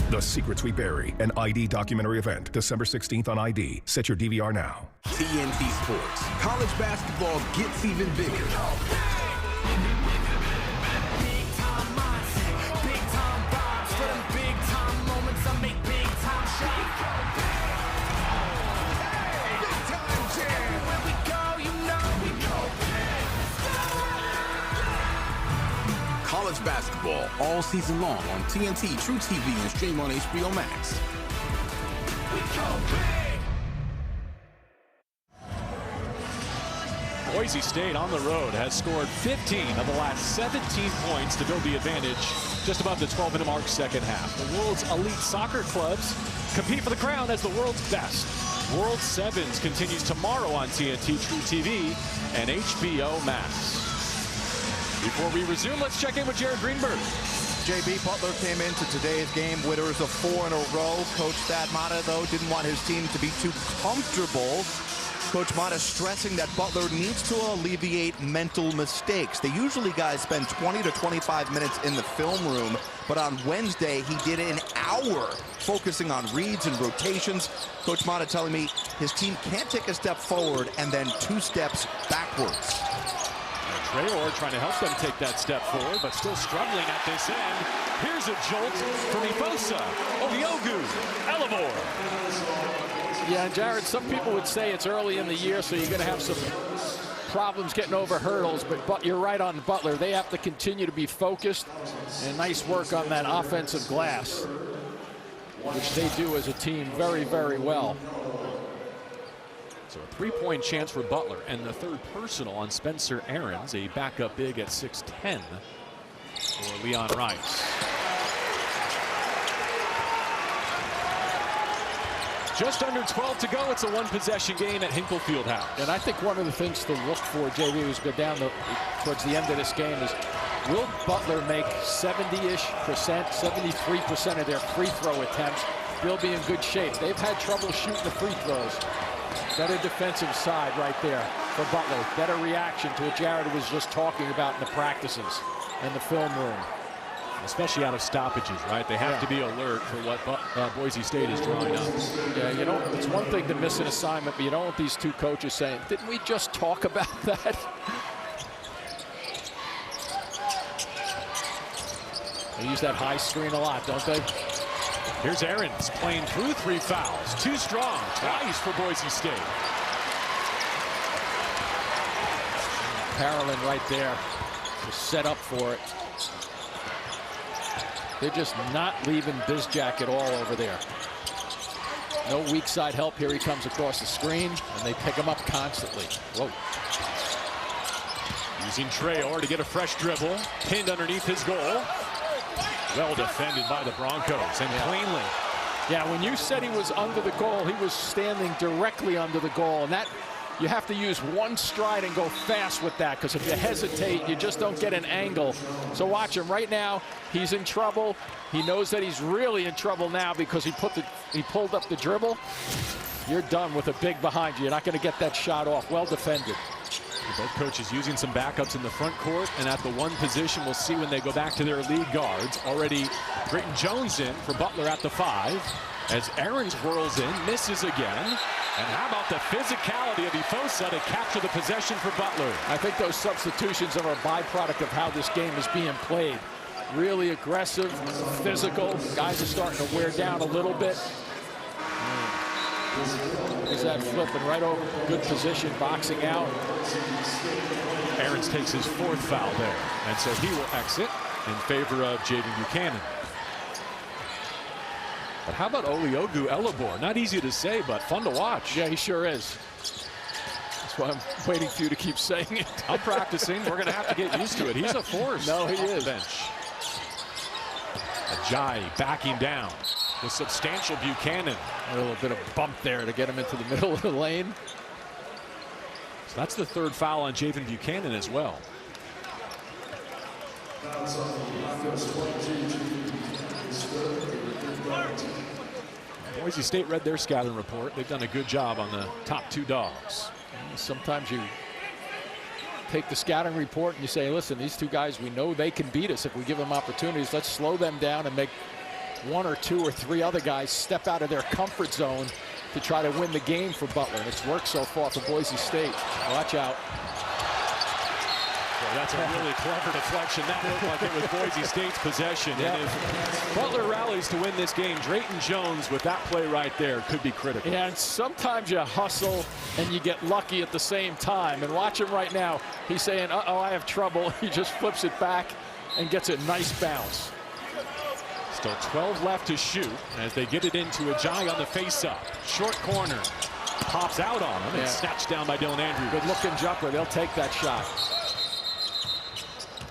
The Secrets We Bury, an ID documentary event, December 16th on ID. Set your DVR now. TNT Sports. College basketball gets even bigger. College basketball all season long on TNT, True TV, and stream on HBO Max. Boise State on the road has scored 15 of the last 17 points to build the advantage just above the 12-minute mark second half. The world's elite soccer clubs compete for the crown as the world's best. World Sevens continues tomorrow on TNT, True TV, and HBO Max. Before we resume, let's check in with Jared Greenberg. JB, Butler came into today's game winners of 4 in a row. Coach Thad Matta, though, didn't want his team to be too comfortable. Coach Matta stressing that Butler needs to alleviate mental mistakes. They usually, guys, spend 20 to 25 minutes in the film room, but on Wednesday, he did an hour focusing on reads and rotations. Coach Matta telling me his team can't take a step forward and then 2 steps backwards. Traore trying to help them take that step forward, but still struggling at this end. Here's a jolt from Boise, Oliogu, Elabor. Yeah, and Jared, some people would say it's early in the year, so you're going to have some problems getting over hurdles, but you're right on Butler. They have to continue to be focused, and nice work on that offensive glass, which they do as a team very, very well. So a 3-point chance for Butler, and the third personal on Spencer Aarons, a backup big at 6'10" for Leon Rice. Just under 12 to go. It's a 1-possession game at Hinkle Fieldhouse. And I think one of the things to look for, JV, as we go down towards the end of this game is, will Butler make 70-ish%, 73% of their free throw attempts? They'll be in good shape. They've had trouble shooting the free throws. Better defensive side right there for Butler. Better reaction to what Jared was just talking about in the practices in the film room. Especially out of stoppages, right? They have to be alert for what Boise State is drawing up. Yeah, you know, it's one thing to miss an assignment, but you don't want these two coaches saying, didn't we just talk about that? They use that high screen a lot, don't they? Here's Aarons playing through 3 fouls. Too strong, twice for Boise State. Carolyn right there to set up for it. They're just not leaving Bizjack at all over there. No weak side help. Here he comes across the screen, and they pick him up constantly. Whoa. Using Traore to get a fresh dribble. Pinned underneath his goal. Well defended by the Broncos, and cleanly. Yeah, when you said he was under the goal, he was standing directly under the goal, and that, you have to use one stride and go fast with that, because if you hesitate, you just don't get an angle. So watch him right now. He's in trouble. He knows that he's really in trouble now because he pulled up the dribble. You're done with a big behind you. You're not going to get that shot off. Well defended. Both coaches using some backups in the front court, and at the 1 position, we'll see when they go back to their lead guards. Already Britton Jones in for Butler at the 5. As Aarons whirls in, misses again. And how about the physicality of Ifosa to capture the possession for Butler? I think those substitutions are a byproduct of how this game is being played. Really aggressive, physical. Guys are starting to wear down a little bit. There's that flipping right over. Good position, boxing out. Aarons takes his 4th foul there. And so he will exit in favor of Jaden Buchanan. But how about Oliogu Elabor? Not easy to say, but fun to watch. Yeah, he sure is. That's why I'm waiting for you to keep saying it. I'm practicing. We're going to have to get used to it. He's a force. No, he is. The bench. Ajayi backing down with substantial Buchanan. A little bit of bump there to get him into the middle of the lane. So that's the 3rd foul on Jaden Buchanan as well. Boise State read their scouting report. They've done a good job on the top 2 dogs. Sometimes you take the scouting report and you say, listen, these 2 guys, we know they can beat us if we give them opportunities. Let's slow them down and make 1 or 2 or 3 other guys step out of their comfort zone to try to win the game for Butler. And it's worked so far for Boise State. Watch out. Well, that's a really clever deflection. That looked like it was Boise State's possession. Yep. And if Butler rallies to win this game, Drayton Jones with that play right there could be critical. Yeah, and sometimes you hustle and you get lucky at the same time. And watch him right now. He's saying, uh-oh, I have trouble. He just flips it back and gets a nice bounce. Still 12 left to shoot as they get it into Ajayi on the face-up. Short corner. Pops out on him and snatched down by Dylan Andrews. Good looking jumper. They'll take that shot.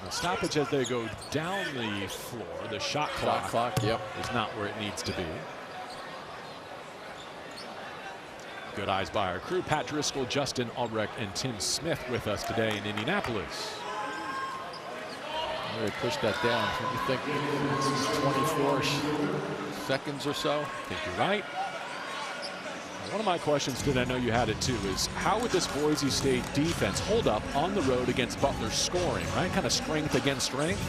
A stoppage as they go down the floor. The shot clock, is not where it needs to be. Good eyes by our crew. Pat Driscoll, Justin Albrecht, and Tim Smith with us today in Indianapolis. They pushed that down. You think 24 seconds or so? I think you're right. One of my questions, that I know you had it too, is how would this Boise State defense hold up on the road against Butler scoring, right? Kind of strength against strength.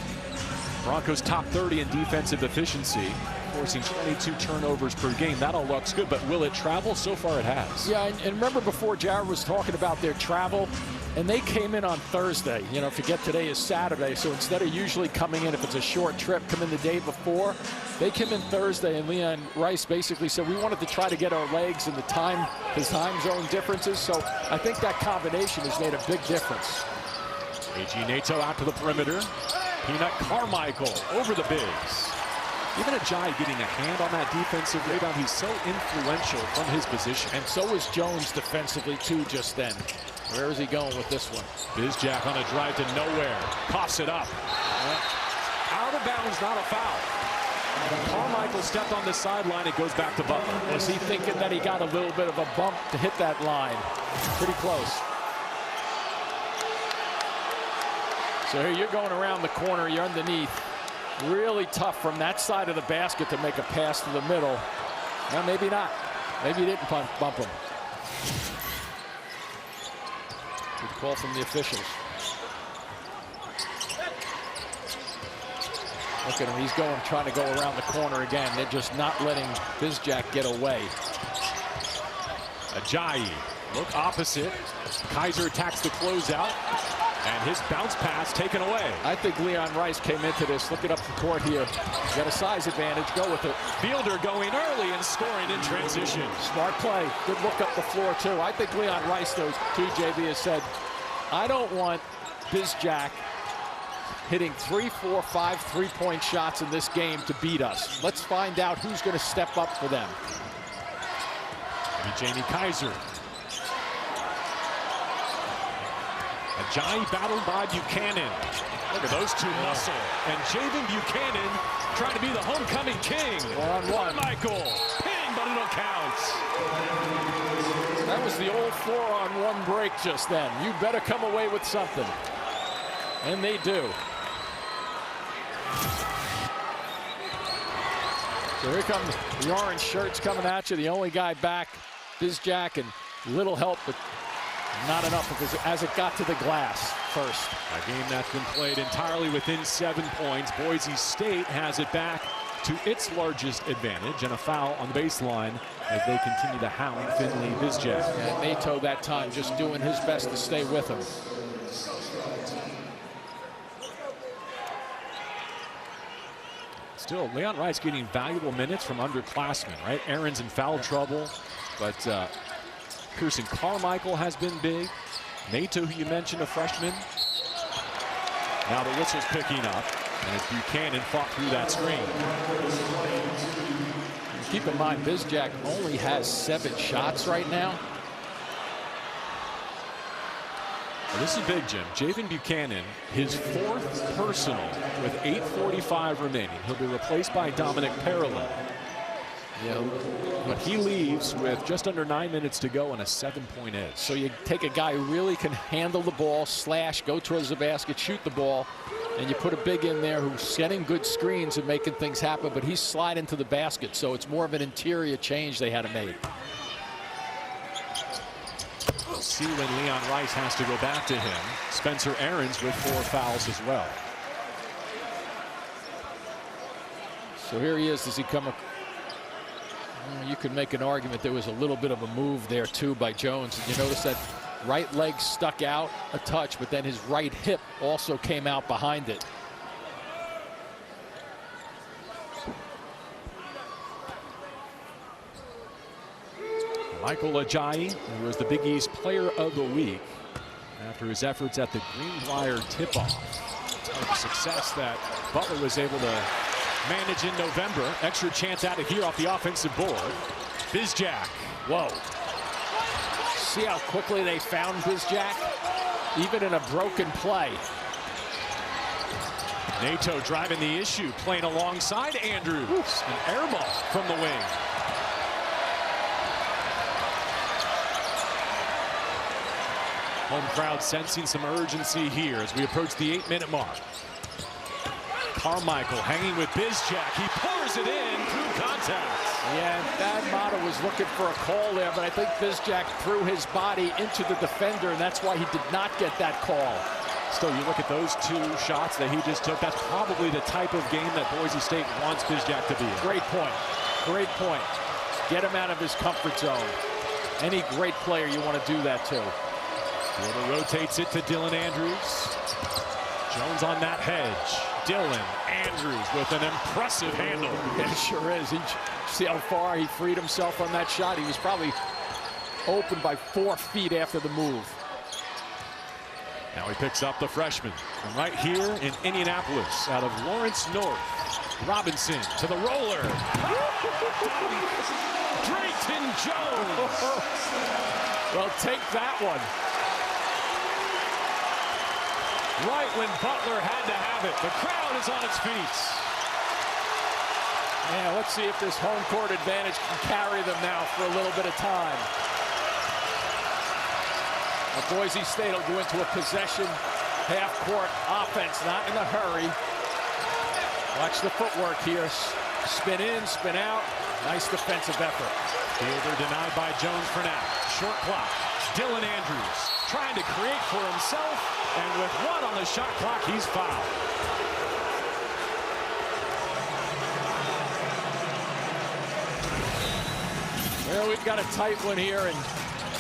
Broncos top 30 in defensive efficiency, forcing 22 turnovers per game. That all looks good, but will it travel? So far it has. Yeah, and remember before Jared was talking about their travel, and they came in on Thursday. You know, forget today is Saturday, so instead of usually coming in, if it's a short trip, come in the day before. They came in Thursday, and Leon Rice basically said we wanted to try to get our legs in the time zone differences. So I think that combination has made a big difference. A.G. Nato out to the perimeter. Peanut Carmichael over the bigs. Even Ajayi getting a hand on that defensive rebound. He's so influential from his position. And so is Jones defensively too just then. Where is he going with this one? Bizjack on a drive to nowhere. Coughs it up. Out of bounds, not a foul. Carmichael stepped on the sideline. It goes back to Butler. Was he thinking that he got a little bit of a bump to hit that line? Pretty close. So here you're going around the corner. You're underneath. Really tough from that side of the basket to make a pass to the middle. Well, maybe not. Maybe he didn't bump him. Good call from the officials. Look at him. He's trying to go around the corner again. They're just not letting Bizjack get away. Ajayi, look opposite. Kaiser attacks the closeout. And his bounce pass taken away. I think Leon Rice came into this looking up the court here. Got a size advantage. Go with it. Fielder going early and scoring in transition. Smart play. Good look up the floor, too. I think Leon Rice, though, TJB has said, I don't want Bizjack hitting 3, 4, 5 three-point shots in this game to beat us. Let's find out who's going to step up for them. Maybe Jamie Kaiser. Ajayi battled by Buchanan. Look at those two muscle. And Javen Buchanan trying to be the homecoming king. One-on-one. Michael. Ping, but it'll count. That was the old 4-on-1 break just then. You better come away with something. And they do. So here come the orange shirts coming at you. The only guy back, Bizjack, and little help, but not enough because as it got to the glass first. A game that's been played entirely within 7 points. Boise State has it back to its largest advantage, and a foul on the baseline as they continue to hound Finley Bizjack. And Nato that time just doing his best to stay with him. Still, Leon Rice getting valuable minutes from underclassmen, right? Aaron's in foul trouble, but Pearson Carmichael has been big. Nato, who you mentioned, a freshman. Now the whistle's picking up, and it's Buchanan fought through that screen. Keep in mind, Bizjack only has 7 shots right now. Well, this is big, Jim. Javen Buchanan, his 4th personal with 8:45 remaining. He'll be replaced by Dominic Parolin. Yeah, but he leaves with just under 9 minutes to go on a 7-point edge. So you take a guy who really can handle the ball, slash, go towards the basket, shoot the ball, and you put a big in there who's setting good screens and making things happen, but he's sliding to the basket, so it's more of an interior change they had to make. We'll see when Leon Rice has to go back to him. Spencer Aarons with 4 fouls as well. So here he is. Does he come up? You could make an argument there was a little bit of a move there too by Jones. And you notice that right leg stuck out a touch, but then his right hip also came out behind it. Michael Ajayi, who was the Big East Player of the Week after his efforts at the Greenbrier tip-off. Success that Butler was able to manage in November. Extra chance out of here off the offensive board. Bizjack. Whoa. See how quickly they found Bizjack? Even in a broken play. Nato driving the issue, playing alongside Andrews. An air ball from the wing. Home crowd sensing some urgency here as we approach the 8-minute mark. Carmichael hanging with Bizjack. He pours it in through contact. Yeah, Thad Matta was looking for a call there, but I think Bizjack threw his body into the defender, and that's why he did not get that call. Still, you look at those two shots that he just took. That's probably the type of game that Boise State wants Bizjack to be in. Great point. Great point. Get him out of his comfort zone. Any great player you want to do that to. Fielder rotates it to Dylan Andrews. Jones on that hedge. Dylan Andrews with an impressive handle. Yeah, it sure is. See how far he freed himself on that shot? He was probably open by 4 feet after the move. Now he picks up the freshman from right here in Indianapolis out of Lawrence North. Robinson to the roller. Drayton Jones. Well, take that one. Right when Butler had to have it. The crowd is on its feet. Yeah, let's see if this home court advantage can carry them now for a little bit of time. Boise State will go into a possession, half-court offense, not in a hurry. Watch the footwork here. Spin in, spin out. Nice defensive effort. Fielder denied by Jones for now. Short clock. Dylan Andrews trying to create for himself, and with 1 on the shot clock, he's fouled. Well, we've got a tight one here, and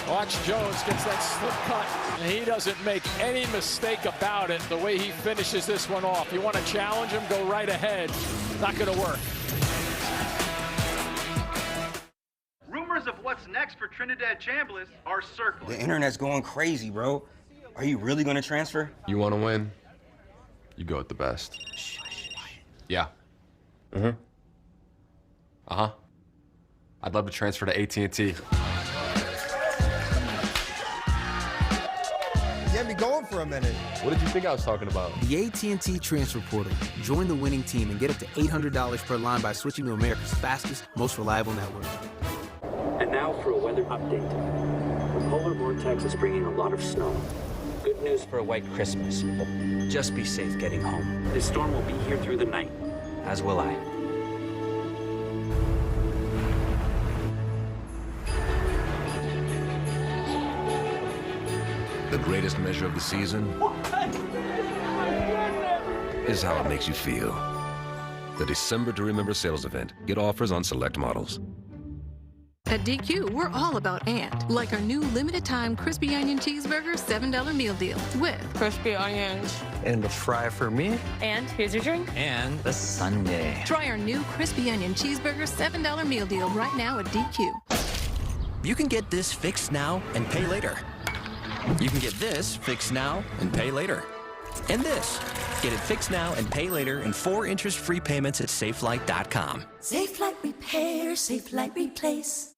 watch Jones gets that slip cut, and he doesn't make any mistake about it the way he finishes this one off. You want to challenge him, go right ahead. Not going to work. Rumors of what's next for Trinidad Chambliss are circling. The internet's going crazy, bro. Are you really going to transfer? You want to win? You go with the best. Yeah. Mm-hmm. Uh-huh. I'd love to transfer to AT&T. You had me going for a minute. What did you think I was talking about? The AT&T Transfer Portal. Join the winning team and get up to $800 per line by switching to America's fastest, most reliable network. And now for a weather update. The polar vortex is bringing a lot of snow. Good news for a white Christmas, but just be safe getting home. This storm will be here through the night, as will I. The greatest measure of the season is how it makes you feel. The December to Remember sales event. Get offers on select models. At DQ, we're all about and. Like our new limited-time crispy onion cheeseburger $7 meal deal with crispy onions. And a fry for me. And here's your drink. And a sundae. Try our new crispy onion cheeseburger $7 meal deal right now at DQ. You can get this fixed now and pay later. You can get this fixed now and pay later. And this. Get it fixed now and pay later in 4 interest-free payments at SafeLight.com. SafeLight Repair, SafeLight Replace.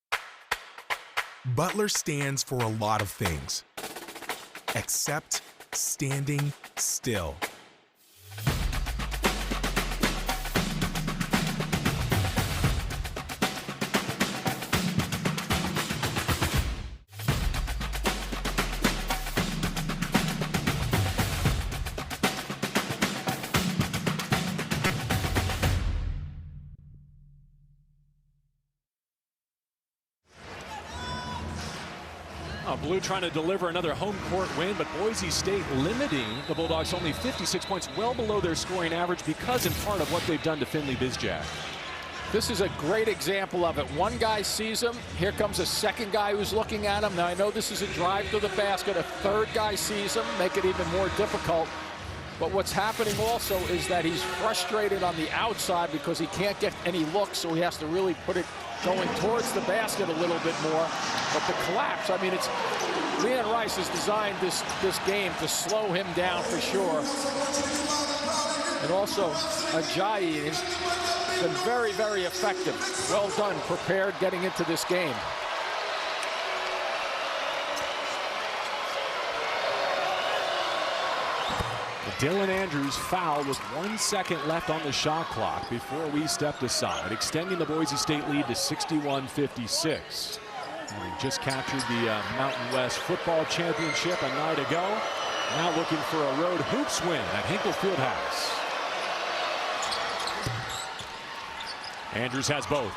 Butler stands for a lot of things, except standing still. Blue trying to deliver another home court win, but Boise State limiting the Bulldogs only 56 points, well below their scoring average because in part of what they've done to Finley Bizjack. This is a great example of it. One guy sees him. Here comes a second guy who's looking at him. Now, I know this is a drive to the basket. A third guy sees him, make it even more difficult. But what's happening also is that he's frustrated on the outside because he can't get any looks, so he has to really put it going towards the basket a little bit more. But the collapse, I mean, it's Leon Rice has designed this game to slow him down for sure. And also, Ajayi has been very, very effective. Well done, prepared getting into this game. Dylan Andrews fouled with 1 second left on the shot clock before we stepped aside, extending the Boise State lead to 61-56. We just captured the Mountain West Football Championship a night ago. Now looking for a road hoops win at Hinkle Fieldhouse. Andrews has both.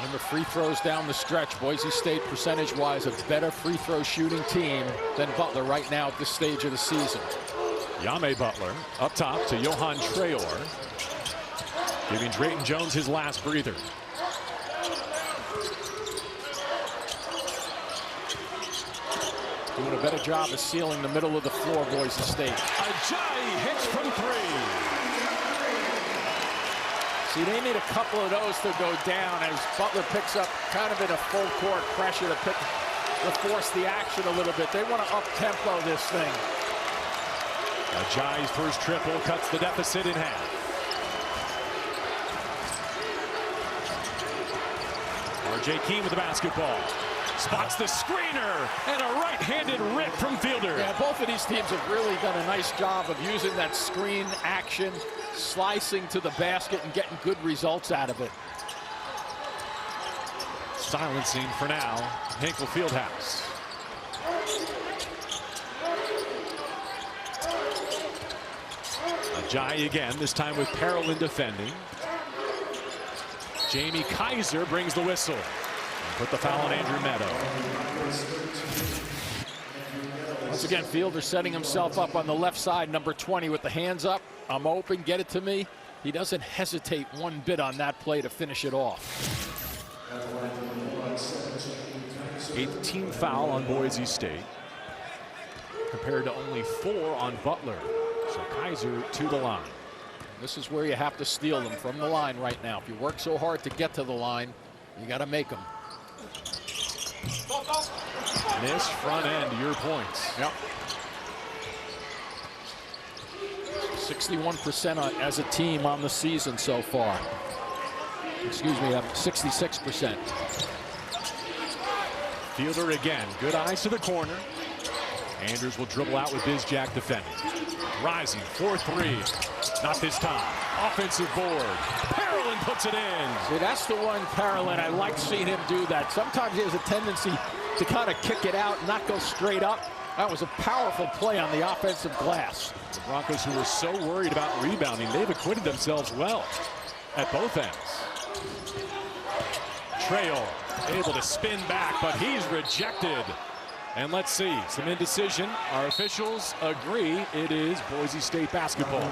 And the free throws down the stretch. Boise State, percentage-wise, a better free throw shooting team than Butler right now at this stage of the season. Yame Butler up top to Johan Traor, giving Drayton Jones his last breather. Doing a better job of sealing the middle of the floor, Boise State. Ajayi hits from 3. See, they need a couple of those to go down as Butler picks up kind of in a full court pressure to force the action a little bit. They want to up-tempo this thing. Ajayi's first triple cuts the deficit in half. R.J. Keene with the basketball. Spots the screener and a right-handed rip from Fielder. Yeah, both of these teams have really done a nice job of using that screen action, slicing to the basket and getting good results out of it. Silencing for now, Hinkle Fieldhouse. Ajayi again, this time with Parolin defending. Jamie Kaiser brings the whistle. Put the foul on Andrew Meadow. Once again, Fielder setting himself up on the left side, number 20 with the hands up. I'm open, get it to me. He doesn't hesitate one bit on that play to finish it off. 8th team foul on Boise State, compared to only 4 on Butler. So Kaiser to the line. This is where you have to steal them, from the line right now. If you work so hard to get to the line, you got to make them. Miss front end, your points. Yep. 61% as a team on the season so far. Excuse me, 66%. Fielder again, good eyes to the corner. Andrews will dribble out with Bizjack defending. Rising, 4-3. Not this time. Offensive board. Parolin puts it in. See, that's the one, Parolin. I like seeing him do that. Sometimes he has a tendency to kind of kick it out and not go straight up. That was a powerful play on the offensive glass. The Broncos, who were so worried about rebounding, they've acquitted themselves well at both ends. Trail able to spin back, but he's rejected. And let's see, some indecision. Our officials agree it is Boise State basketball.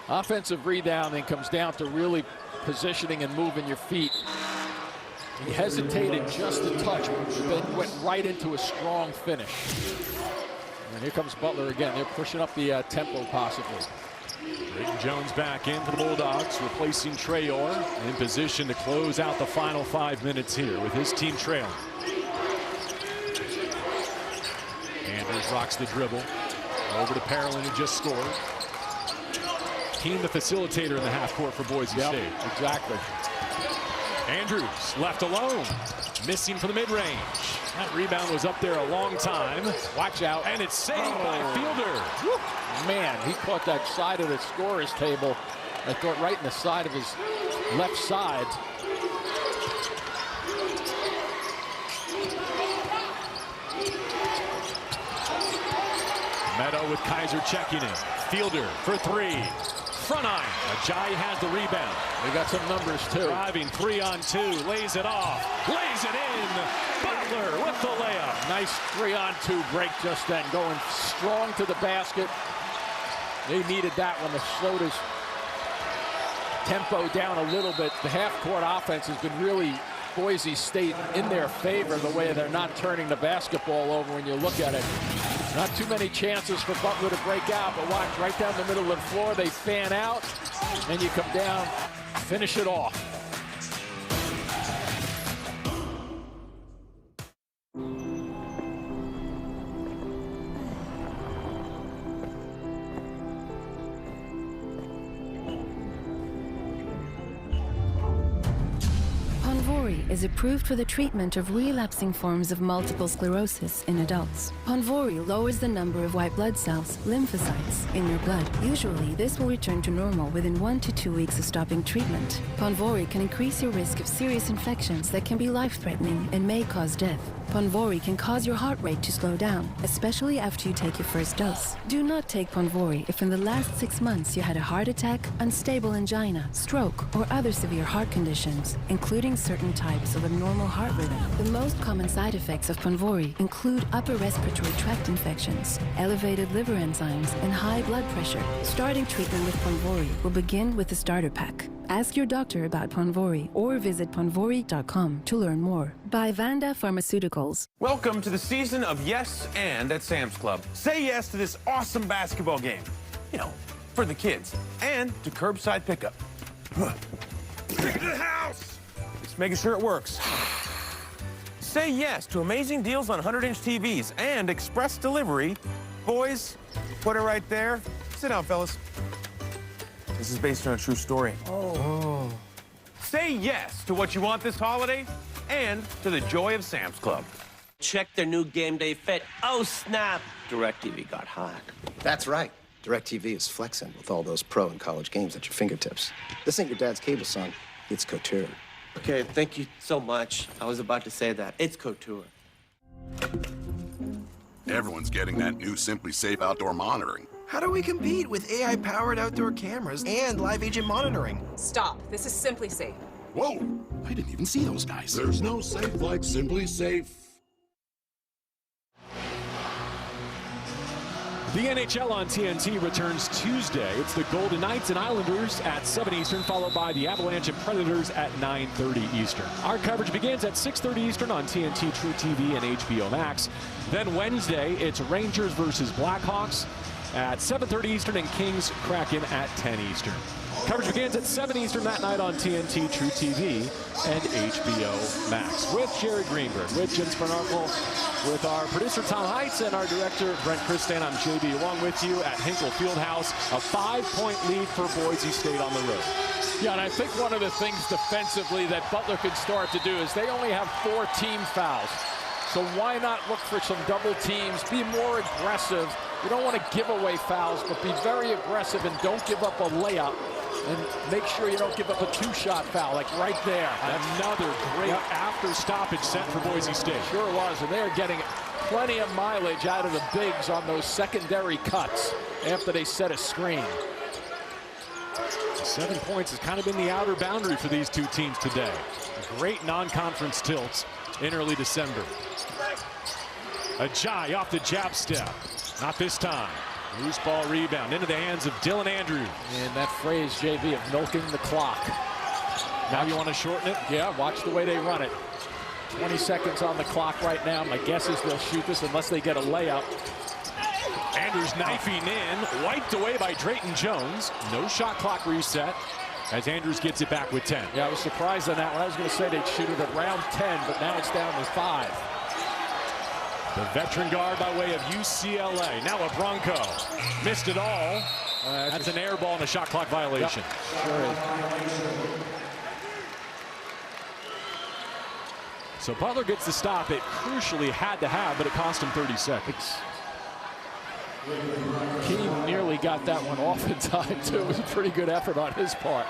Offensive rebounding comes down to really positioning and moving your feet. He hesitated just a touch, then went right into a strong finish. And here comes Butler again. They're pushing up the tempo possibly. Drayton Jones back in for the Bulldogs, replacing Traor, in position to close out the final 5 minutes here with his team trailing. Andrews rocks the dribble. Over to Parolin, who just scored. Keene the facilitator in the half court for Boise State. Exactly. Andrews left alone, missing for the mid-range. That rebound was up there a long time. Watch out. And it's saved by Fielder. Woo. Man, he caught that side of the scorer's table. I thought right in the side of his left side. Meadow with Kaiser checking in. Fielder for 3. Front iron. Ajayi has the rebound. They got some numbers too. Driving 3-on-2, lays it off, lays it in. Butler with the layup. Nice 3-on-2 break just then, going strong to the basket. They needed that one to slow his tempo down a little bit. The half-court offense has been really Boise State in their favor, the way they're not turning the basketball over when you look at it. Not too many chances for Butler to break out, but watch, right down the middle of the floor, they fan out, and you come down, finish it off. is approved for the treatment of relapsing forms of multiple sclerosis in adults. Ponvory lowers the number of white blood cells, lymphocytes, in your blood. Usually, this will return to normal within 1 to 2 weeks of stopping treatment. Ponvory can increase your risk of serious infections that can be life-threatening and may cause death. Ponvory can cause your heart rate to slow down, especially after you take your first dose. Do not take Ponvory if in the last 6 months you had a heart attack, unstable angina, stroke, or other severe heart conditions, including certain types of abnormal heart rhythm. The most common side effects of Ponvory include upper respiratory tract infections, elevated liver enzymes, and high blood pressure. Starting treatment with Ponvory will begin with the starter pack. Ask your doctor about Ponvory or visit ponvory.com to learn more. By Vanda Pharmaceuticals. Welcome to the season of Yes and at Sam's Club. Say yes to this awesome basketball game. You know, for the kids. And to curbside pickup. Take it to the house! Just making sure it works. Say yes to amazing deals on 100-inch TVs and express delivery. Boys, put it right there. Sit down, fellas. This is based on a true story. Oh. Say yes to what you want this holiday and to the joy of Sam's Club. Check their new game day fit. Oh, snap! DirecTV got hot. That's right. DirecTV is flexing with all those pro and college games at your fingertips. This ain't your dad's cable, son. It's couture. Okay, thank you so much. I was about to say that. It's couture. Everyone's getting that new Simply Safe outdoor monitoring. How do we compete with AI-powered outdoor cameras and live agent monitoring? Stop. This is Simply Safe. Whoa, I didn't even see those guys. There's no safe like Simply Safe. The NHL on TNT returns Tuesday. It's the Golden Knights and Islanders at 7 Eastern, followed by the Avalanche and Predators at 9:30 Eastern. Our coverage begins at 6:30 Eastern on TNT, True TV, and HBO Max. Then Wednesday, it's Rangers versus Blackhawks at 7:30 Eastern and Kings Kraken at 10 Eastern. Coverage begins at 7 Eastern that night on TNT, True TV, and HBO Max. With Jerry Greenberg, with Jen Spanarkel, with our producer Tom Heitz, and our director Brent Christan. I'm JB along with you at Hinkle Fieldhouse. A 5-point lead for Boise State on the road. Yeah, and I think one of the things defensively that Butler could start to do is they only have 4 team fouls. So why not look for some double teams, be more aggressive. You don't want to give away fouls, but be very aggressive and don't give up a layup. And make sure you don't give up a 2-shot foul, like right there. Another great after stoppage set for Boise State. Sure was, and they're getting plenty of mileage out of the bigs on those secondary cuts after they set a screen. 7 points has kind of been the outer boundary for these two teams today. Great non-conference tilts in early December. Ajay off the jab step. Not this time. Loose ball rebound into the hands of Dylan Andrews. And that phrase, JV, of milking the clock. Now you want to shorten it? Yeah, watch the way they run it. 20 seconds on the clock right now. My guess is they'll shoot this unless they get a layup. Andrews knifing in, wiped away by Drayton Jones. No shot clock reset as Andrews gets it back with 10. Yeah, I was surprised on that one. I was going to say they'd shoot it around 10, but now it's down to 5. The veteran guard by way of UCLA. Now a Bronco. Missed it all. That's an air ball and a shot clock violation. Yep, sure is. So Butler gets the stop it crucially had to have, but it cost him 30 seconds. He nearly got that one off in time, too. It was a pretty good effort on his part.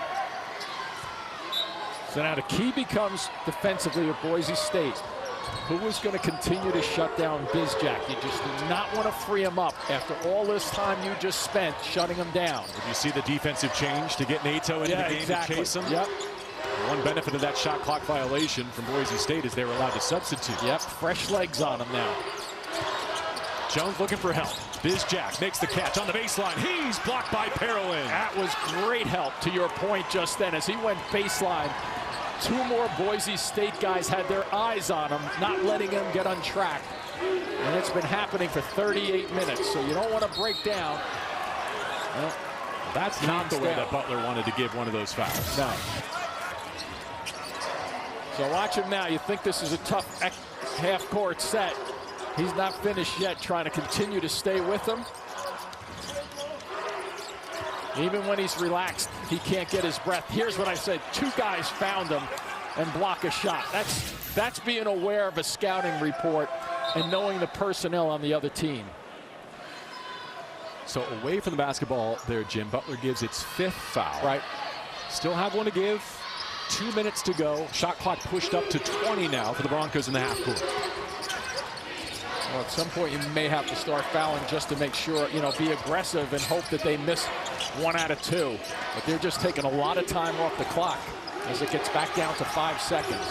So now the key becomes defensively with Boise State. Who was going to continue to shut down Bizjack? You just did not want to free him up after all this time you just spent shutting him down. Did you see the defensive change to get Nato into the game to chase him? Yep. One benefit of that shot clock violation from Boise State is they were allowed to substitute. Yep, fresh legs on him now. Jones looking for help. Bizjack makes the catch on the baseline. He's blocked by Parolin. That was great help to your point just then as he went baseline. 2 more Boise State guys had their eyes on him, not letting him get untracked. And it's been happening for 38 minutes, so you don't want to break down. Well, that's not the way that Butler wanted to give one of those fouls. No. So watch him now. You think this is a tough half-court set. He's not finished yet, trying to continue to stay with him. Even when he's relaxed, he can't get his breath. Here's what I said. 2 guys found him. and block a shot. That's being aware of a scouting report and knowing the personnel on the other team. So away from the basketball there, Jim. Butler gives its 5th foul. Right. Still have one to give. 2 minutes to go. Shot clock pushed up to 20 now for the Broncos in the half court. Well, at some point you may have to start fouling just to make sure, you know, be aggressive and hope that they miss 1 out of 2. But they're just taking a lot of time off the clock as it gets back down to 5 seconds.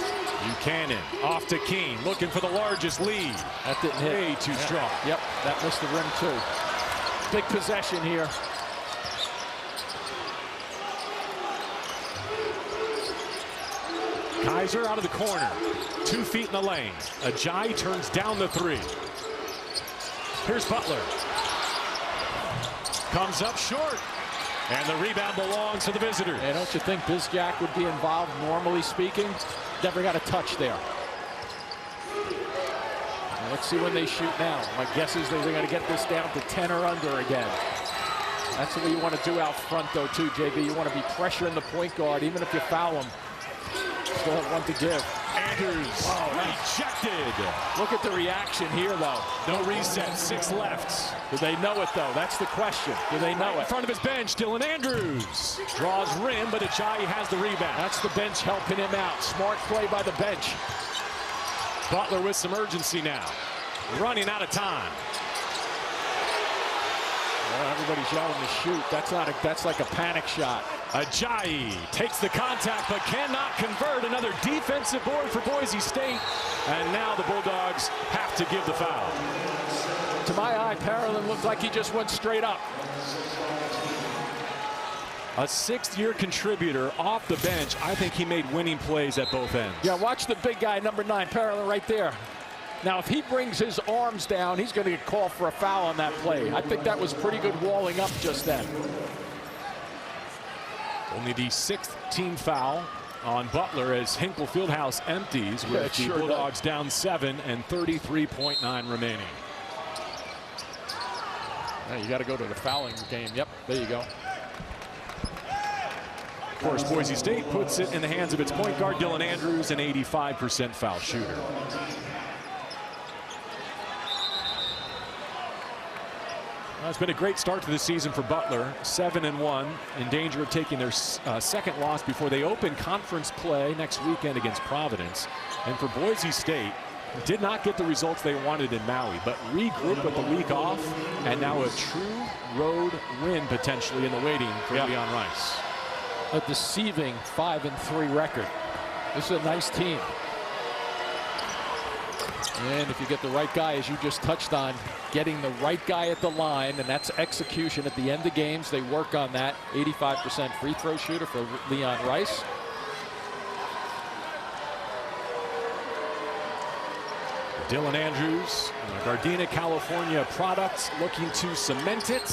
Buchanan off to Keene, looking for the largest lead. That didn't hit. Way too strong. Yep, that missed the rim too. Big possession here. Kaiser out of the corner. 2 feet in the lane. Ajayi turns down the 3. Here's Butler. Comes up short. And the rebound belongs to the visitors. Hey, don't you think Bizjack would be involved, normally speaking? Never got a touch there. Now let's see when they shoot now. My guess is they're going to get this down to 10 or under again. That's what you want to do out front, though, too, JB. You want to be pressuring the point guard, even if you foul him. Still have 1 to give. Andrews rejected. Look at the reaction here, though. No reset, 6 left. Do they know it, though? That's the question. Do they know it? In front of his bench, Dylan Andrews. Draws rim, but Ajayi has the rebound. That's the bench helping him out. Smart play by the bench. Butler with some urgency now. Running out of time. Well, everybody's yelling to shoot. That's like a panic shot. Ajayi takes the contact but cannot convert. Another defensive board for Boise State. And now the Bulldogs have to give the foul. To my eye, Parolin looked like he just went straight up. A 6th-year contributor off the bench. I think he made winning plays at both ends. Yeah, watch the big guy, number 9, Parolin, right there. Now, if he brings his arms down, he's going to get called for a foul on that play. I think that was pretty good walling up just then. Only the 6th team foul on Butler as Hinkle Fieldhouse empties with the Bulldogs down 7 and 33.9 remaining. Now you got to go to the fouling game. Yep, there you go. Of course, Boise State puts it in the hands of its point guard, Dylan Andrews, an 85% foul shooter. Well, it's been a great start to the season for Butler, 7-1, in danger of taking their 2nd loss before they open conference play next weekend against Providence. And for Boise State, did not get the results they wanted in Maui, but regroup with the week off, and now a true road win potentially in the waiting for Leon Rice. A deceiving 5-3 record. This is a nice team. And if you get the right guy, as you just touched on, getting the right guy at the line, and that's execution at the end of games. They work on that. 85% free throw shooter for Leon Rice. Dylan Andrews, Gardena, California product, looking to cement it.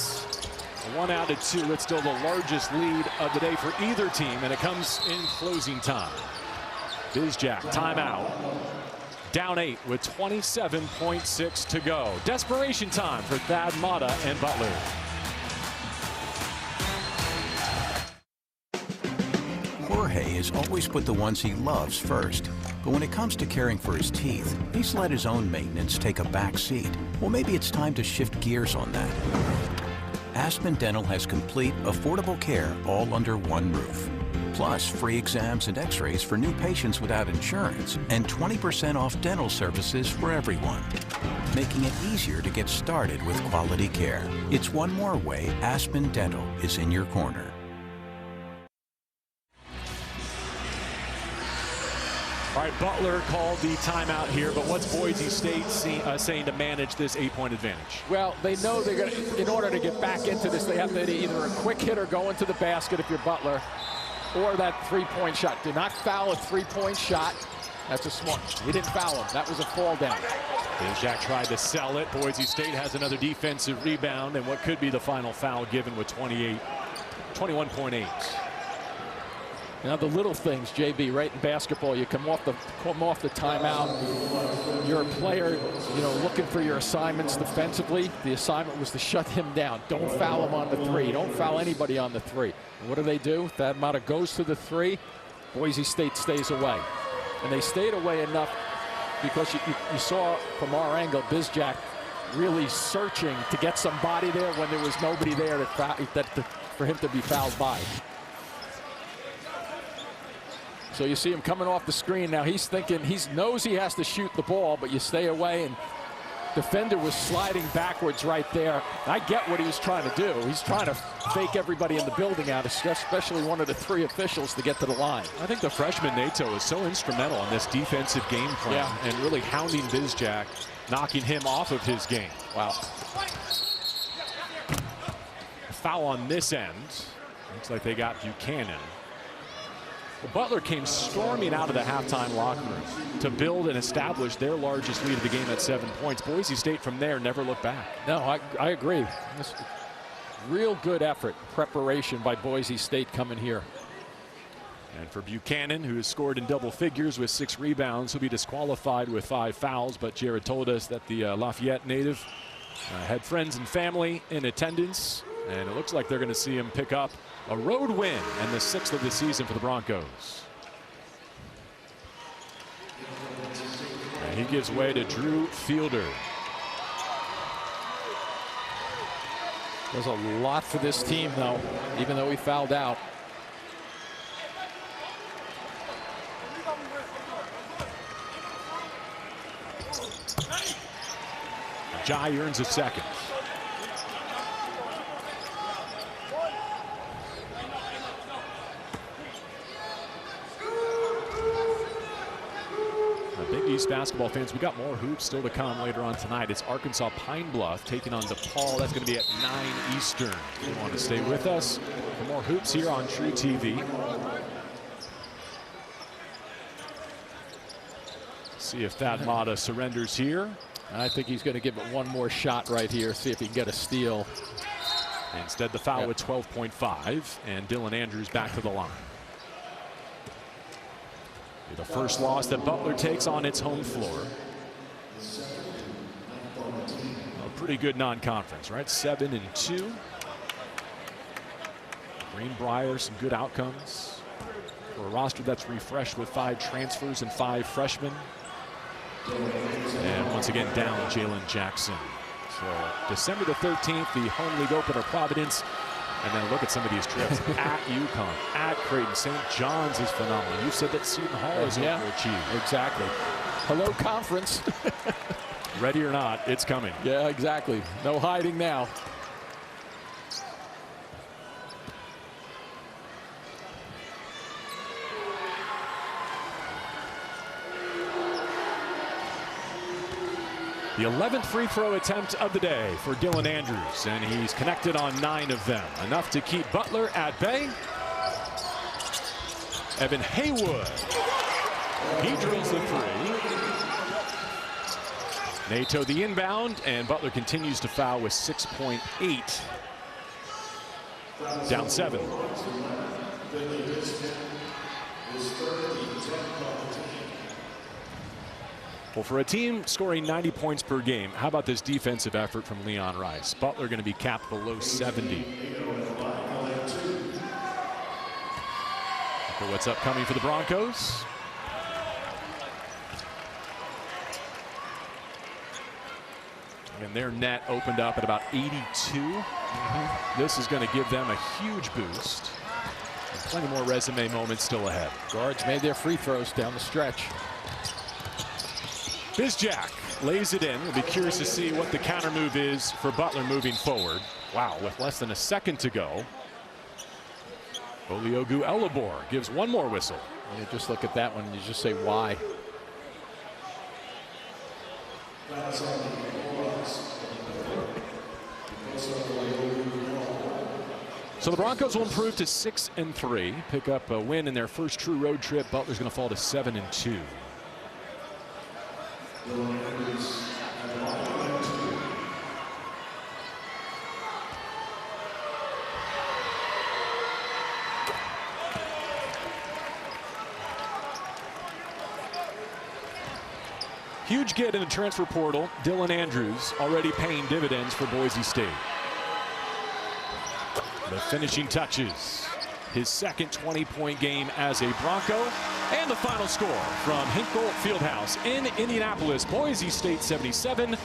1 out of 2. That's still the largest lead of the day for either team, and it comes in closing time. Bizjack, timeout. Down 8 with 27.6 to go. Desperation time for Thad Matta and Butler. Jorge has always put the ones he loves first. But when it comes to caring for his teeth, he's let his own maintenance take a back seat. Well, maybe it's time to shift gears on that. Aspen Dental has complete, affordable care all under one roof. Plus, free exams and x-rays for new patients without insurance, and 20% off dental services for everyone, making it easier to get started with quality care. It's one more way Aspen Dental is in your corner. All right, Butler called the timeout here, but what's Boise State saying to manage this 8-point advantage? Well, they know they're going to, in order to get back into this, they have to either a quick hitter go into the basket if you're Butler, or that 3-point shot. Do not foul a 3-point shot. That's a smart. He didn't foul him. That was a fall down. Bizjack tried to sell it. Boise State has another defensive rebound, and what could be the final foul given with 21.8. Now the little things, JB, right in basketball, you come off the timeout. You're a player, you know, looking for your assignments defensively. The assignment was to shut him down. Don't foul him on the 3. Don't foul anybody on the 3. And what do? Thad Matta goes to the 3. Boise State stays away. And they stayed away enough because you saw from our angle Bizjack really searching to get somebody there when there was nobody there for him to be fouled by. So you see him coming off the screen. Now he's thinking, he knows he has to shoot the ball, but you stay away, and defender was sliding backwards right there. I get what he was trying to do. He's trying to fake everybody in the building out, especially one of the 3 officials to get to the line. I think the freshman Nato is so instrumental in this defensive game plan and really hounding Bizjack, knocking him off of his game. Wow. A foul on this end. Looks like they got Buchanan. Well, Butler came storming out of the halftime locker room to build and establish their largest lead of the game at 7 points. Boise State from there never looked back. No, I agree. Real good effort, preparation by Boise State coming here. And for Buchanan, who has scored in double figures with 6 rebounds, he'll be disqualified with 5 fouls. But Jared told us that the Lafayette native had friends and family in attendance, and it looks like they're going to see him pick up a road win and the 6th of the season for the Broncos. And he gives way to Drew Fielder. There's a lot for this team, though, even though he fouled out. Jai earns a second. Big East basketball fans, we got more hoops still to come later on tonight. It's Arkansas Pine Bluff taking on DePaul. That's going to be at 9 Eastern. If you want to stay with us for more hoops here on True TV. See if Thad Matta surrenders here. I think he's going to give it one more shot right here, see if he can get a steal. Instead, the foul with 12.5, and Dylan Andrews back to the line. The first loss that Butler takes on its home floor. A pretty good non-conference, right? 7-2. Greenbrier, some good outcomes for a roster that's refreshed with 5 transfers and 5 freshmen. And once again, down Jalen Jackson. So December the 13th, the home league opener, Providence. And then look at some of these trips. At UConn, at Creighton, St. John's is phenomenal. You said that Seton Hall is overachieved. Exactly. Hello, conference. Ready or not, it's coming. Yeah, exactly. No hiding now. The 11th free throw attempt of the day for Dylan Andrews, and he's connected on 9 of them. Enough to keep Butler at bay. Evan Haywood. He drills the 3. Nato the inbound, and Butler continues to foul with 6.8. Down 7. Well, for a team scoring 90 points per game, how about this defensive effort from Leon Rice? Butler going to be capped below 70. Look at what's upcoming for the Broncos. And their net opened up at about 82. This is going to give them a huge boost. And plenty more resume moments still ahead. Guards made their free throws down the stretch. Bizjack lays it in. We'll be curious to see what the counter move is for Butler moving forward. Wow, with less than a second to go. Oliogu Elabor gives one more whistle. You just look at that one and you just say, why? So the Broncos will improve to 6-3, pick up a win in their first true road trip. Butler's going to fall to 7-2. Huge get in the transfer portal. Dylan Andrews already paying dividends for Boise State. The finishing touches. His second 20-point game as a Bronco. And the final score from Hinkle Fieldhouse in Indianapolis, Boise State 77,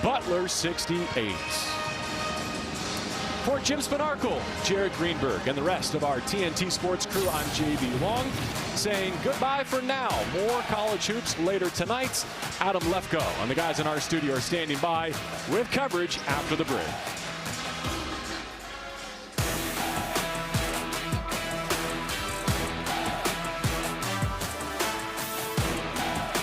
Butler 68. For Jim Spanarkel, Jared Greenberg, and the rest of our TNT Sports crew, I'm JB Long, saying goodbye for now. More college hoops later tonight. Adam Lefko and the guys in our studio are standing by with coverage after the break.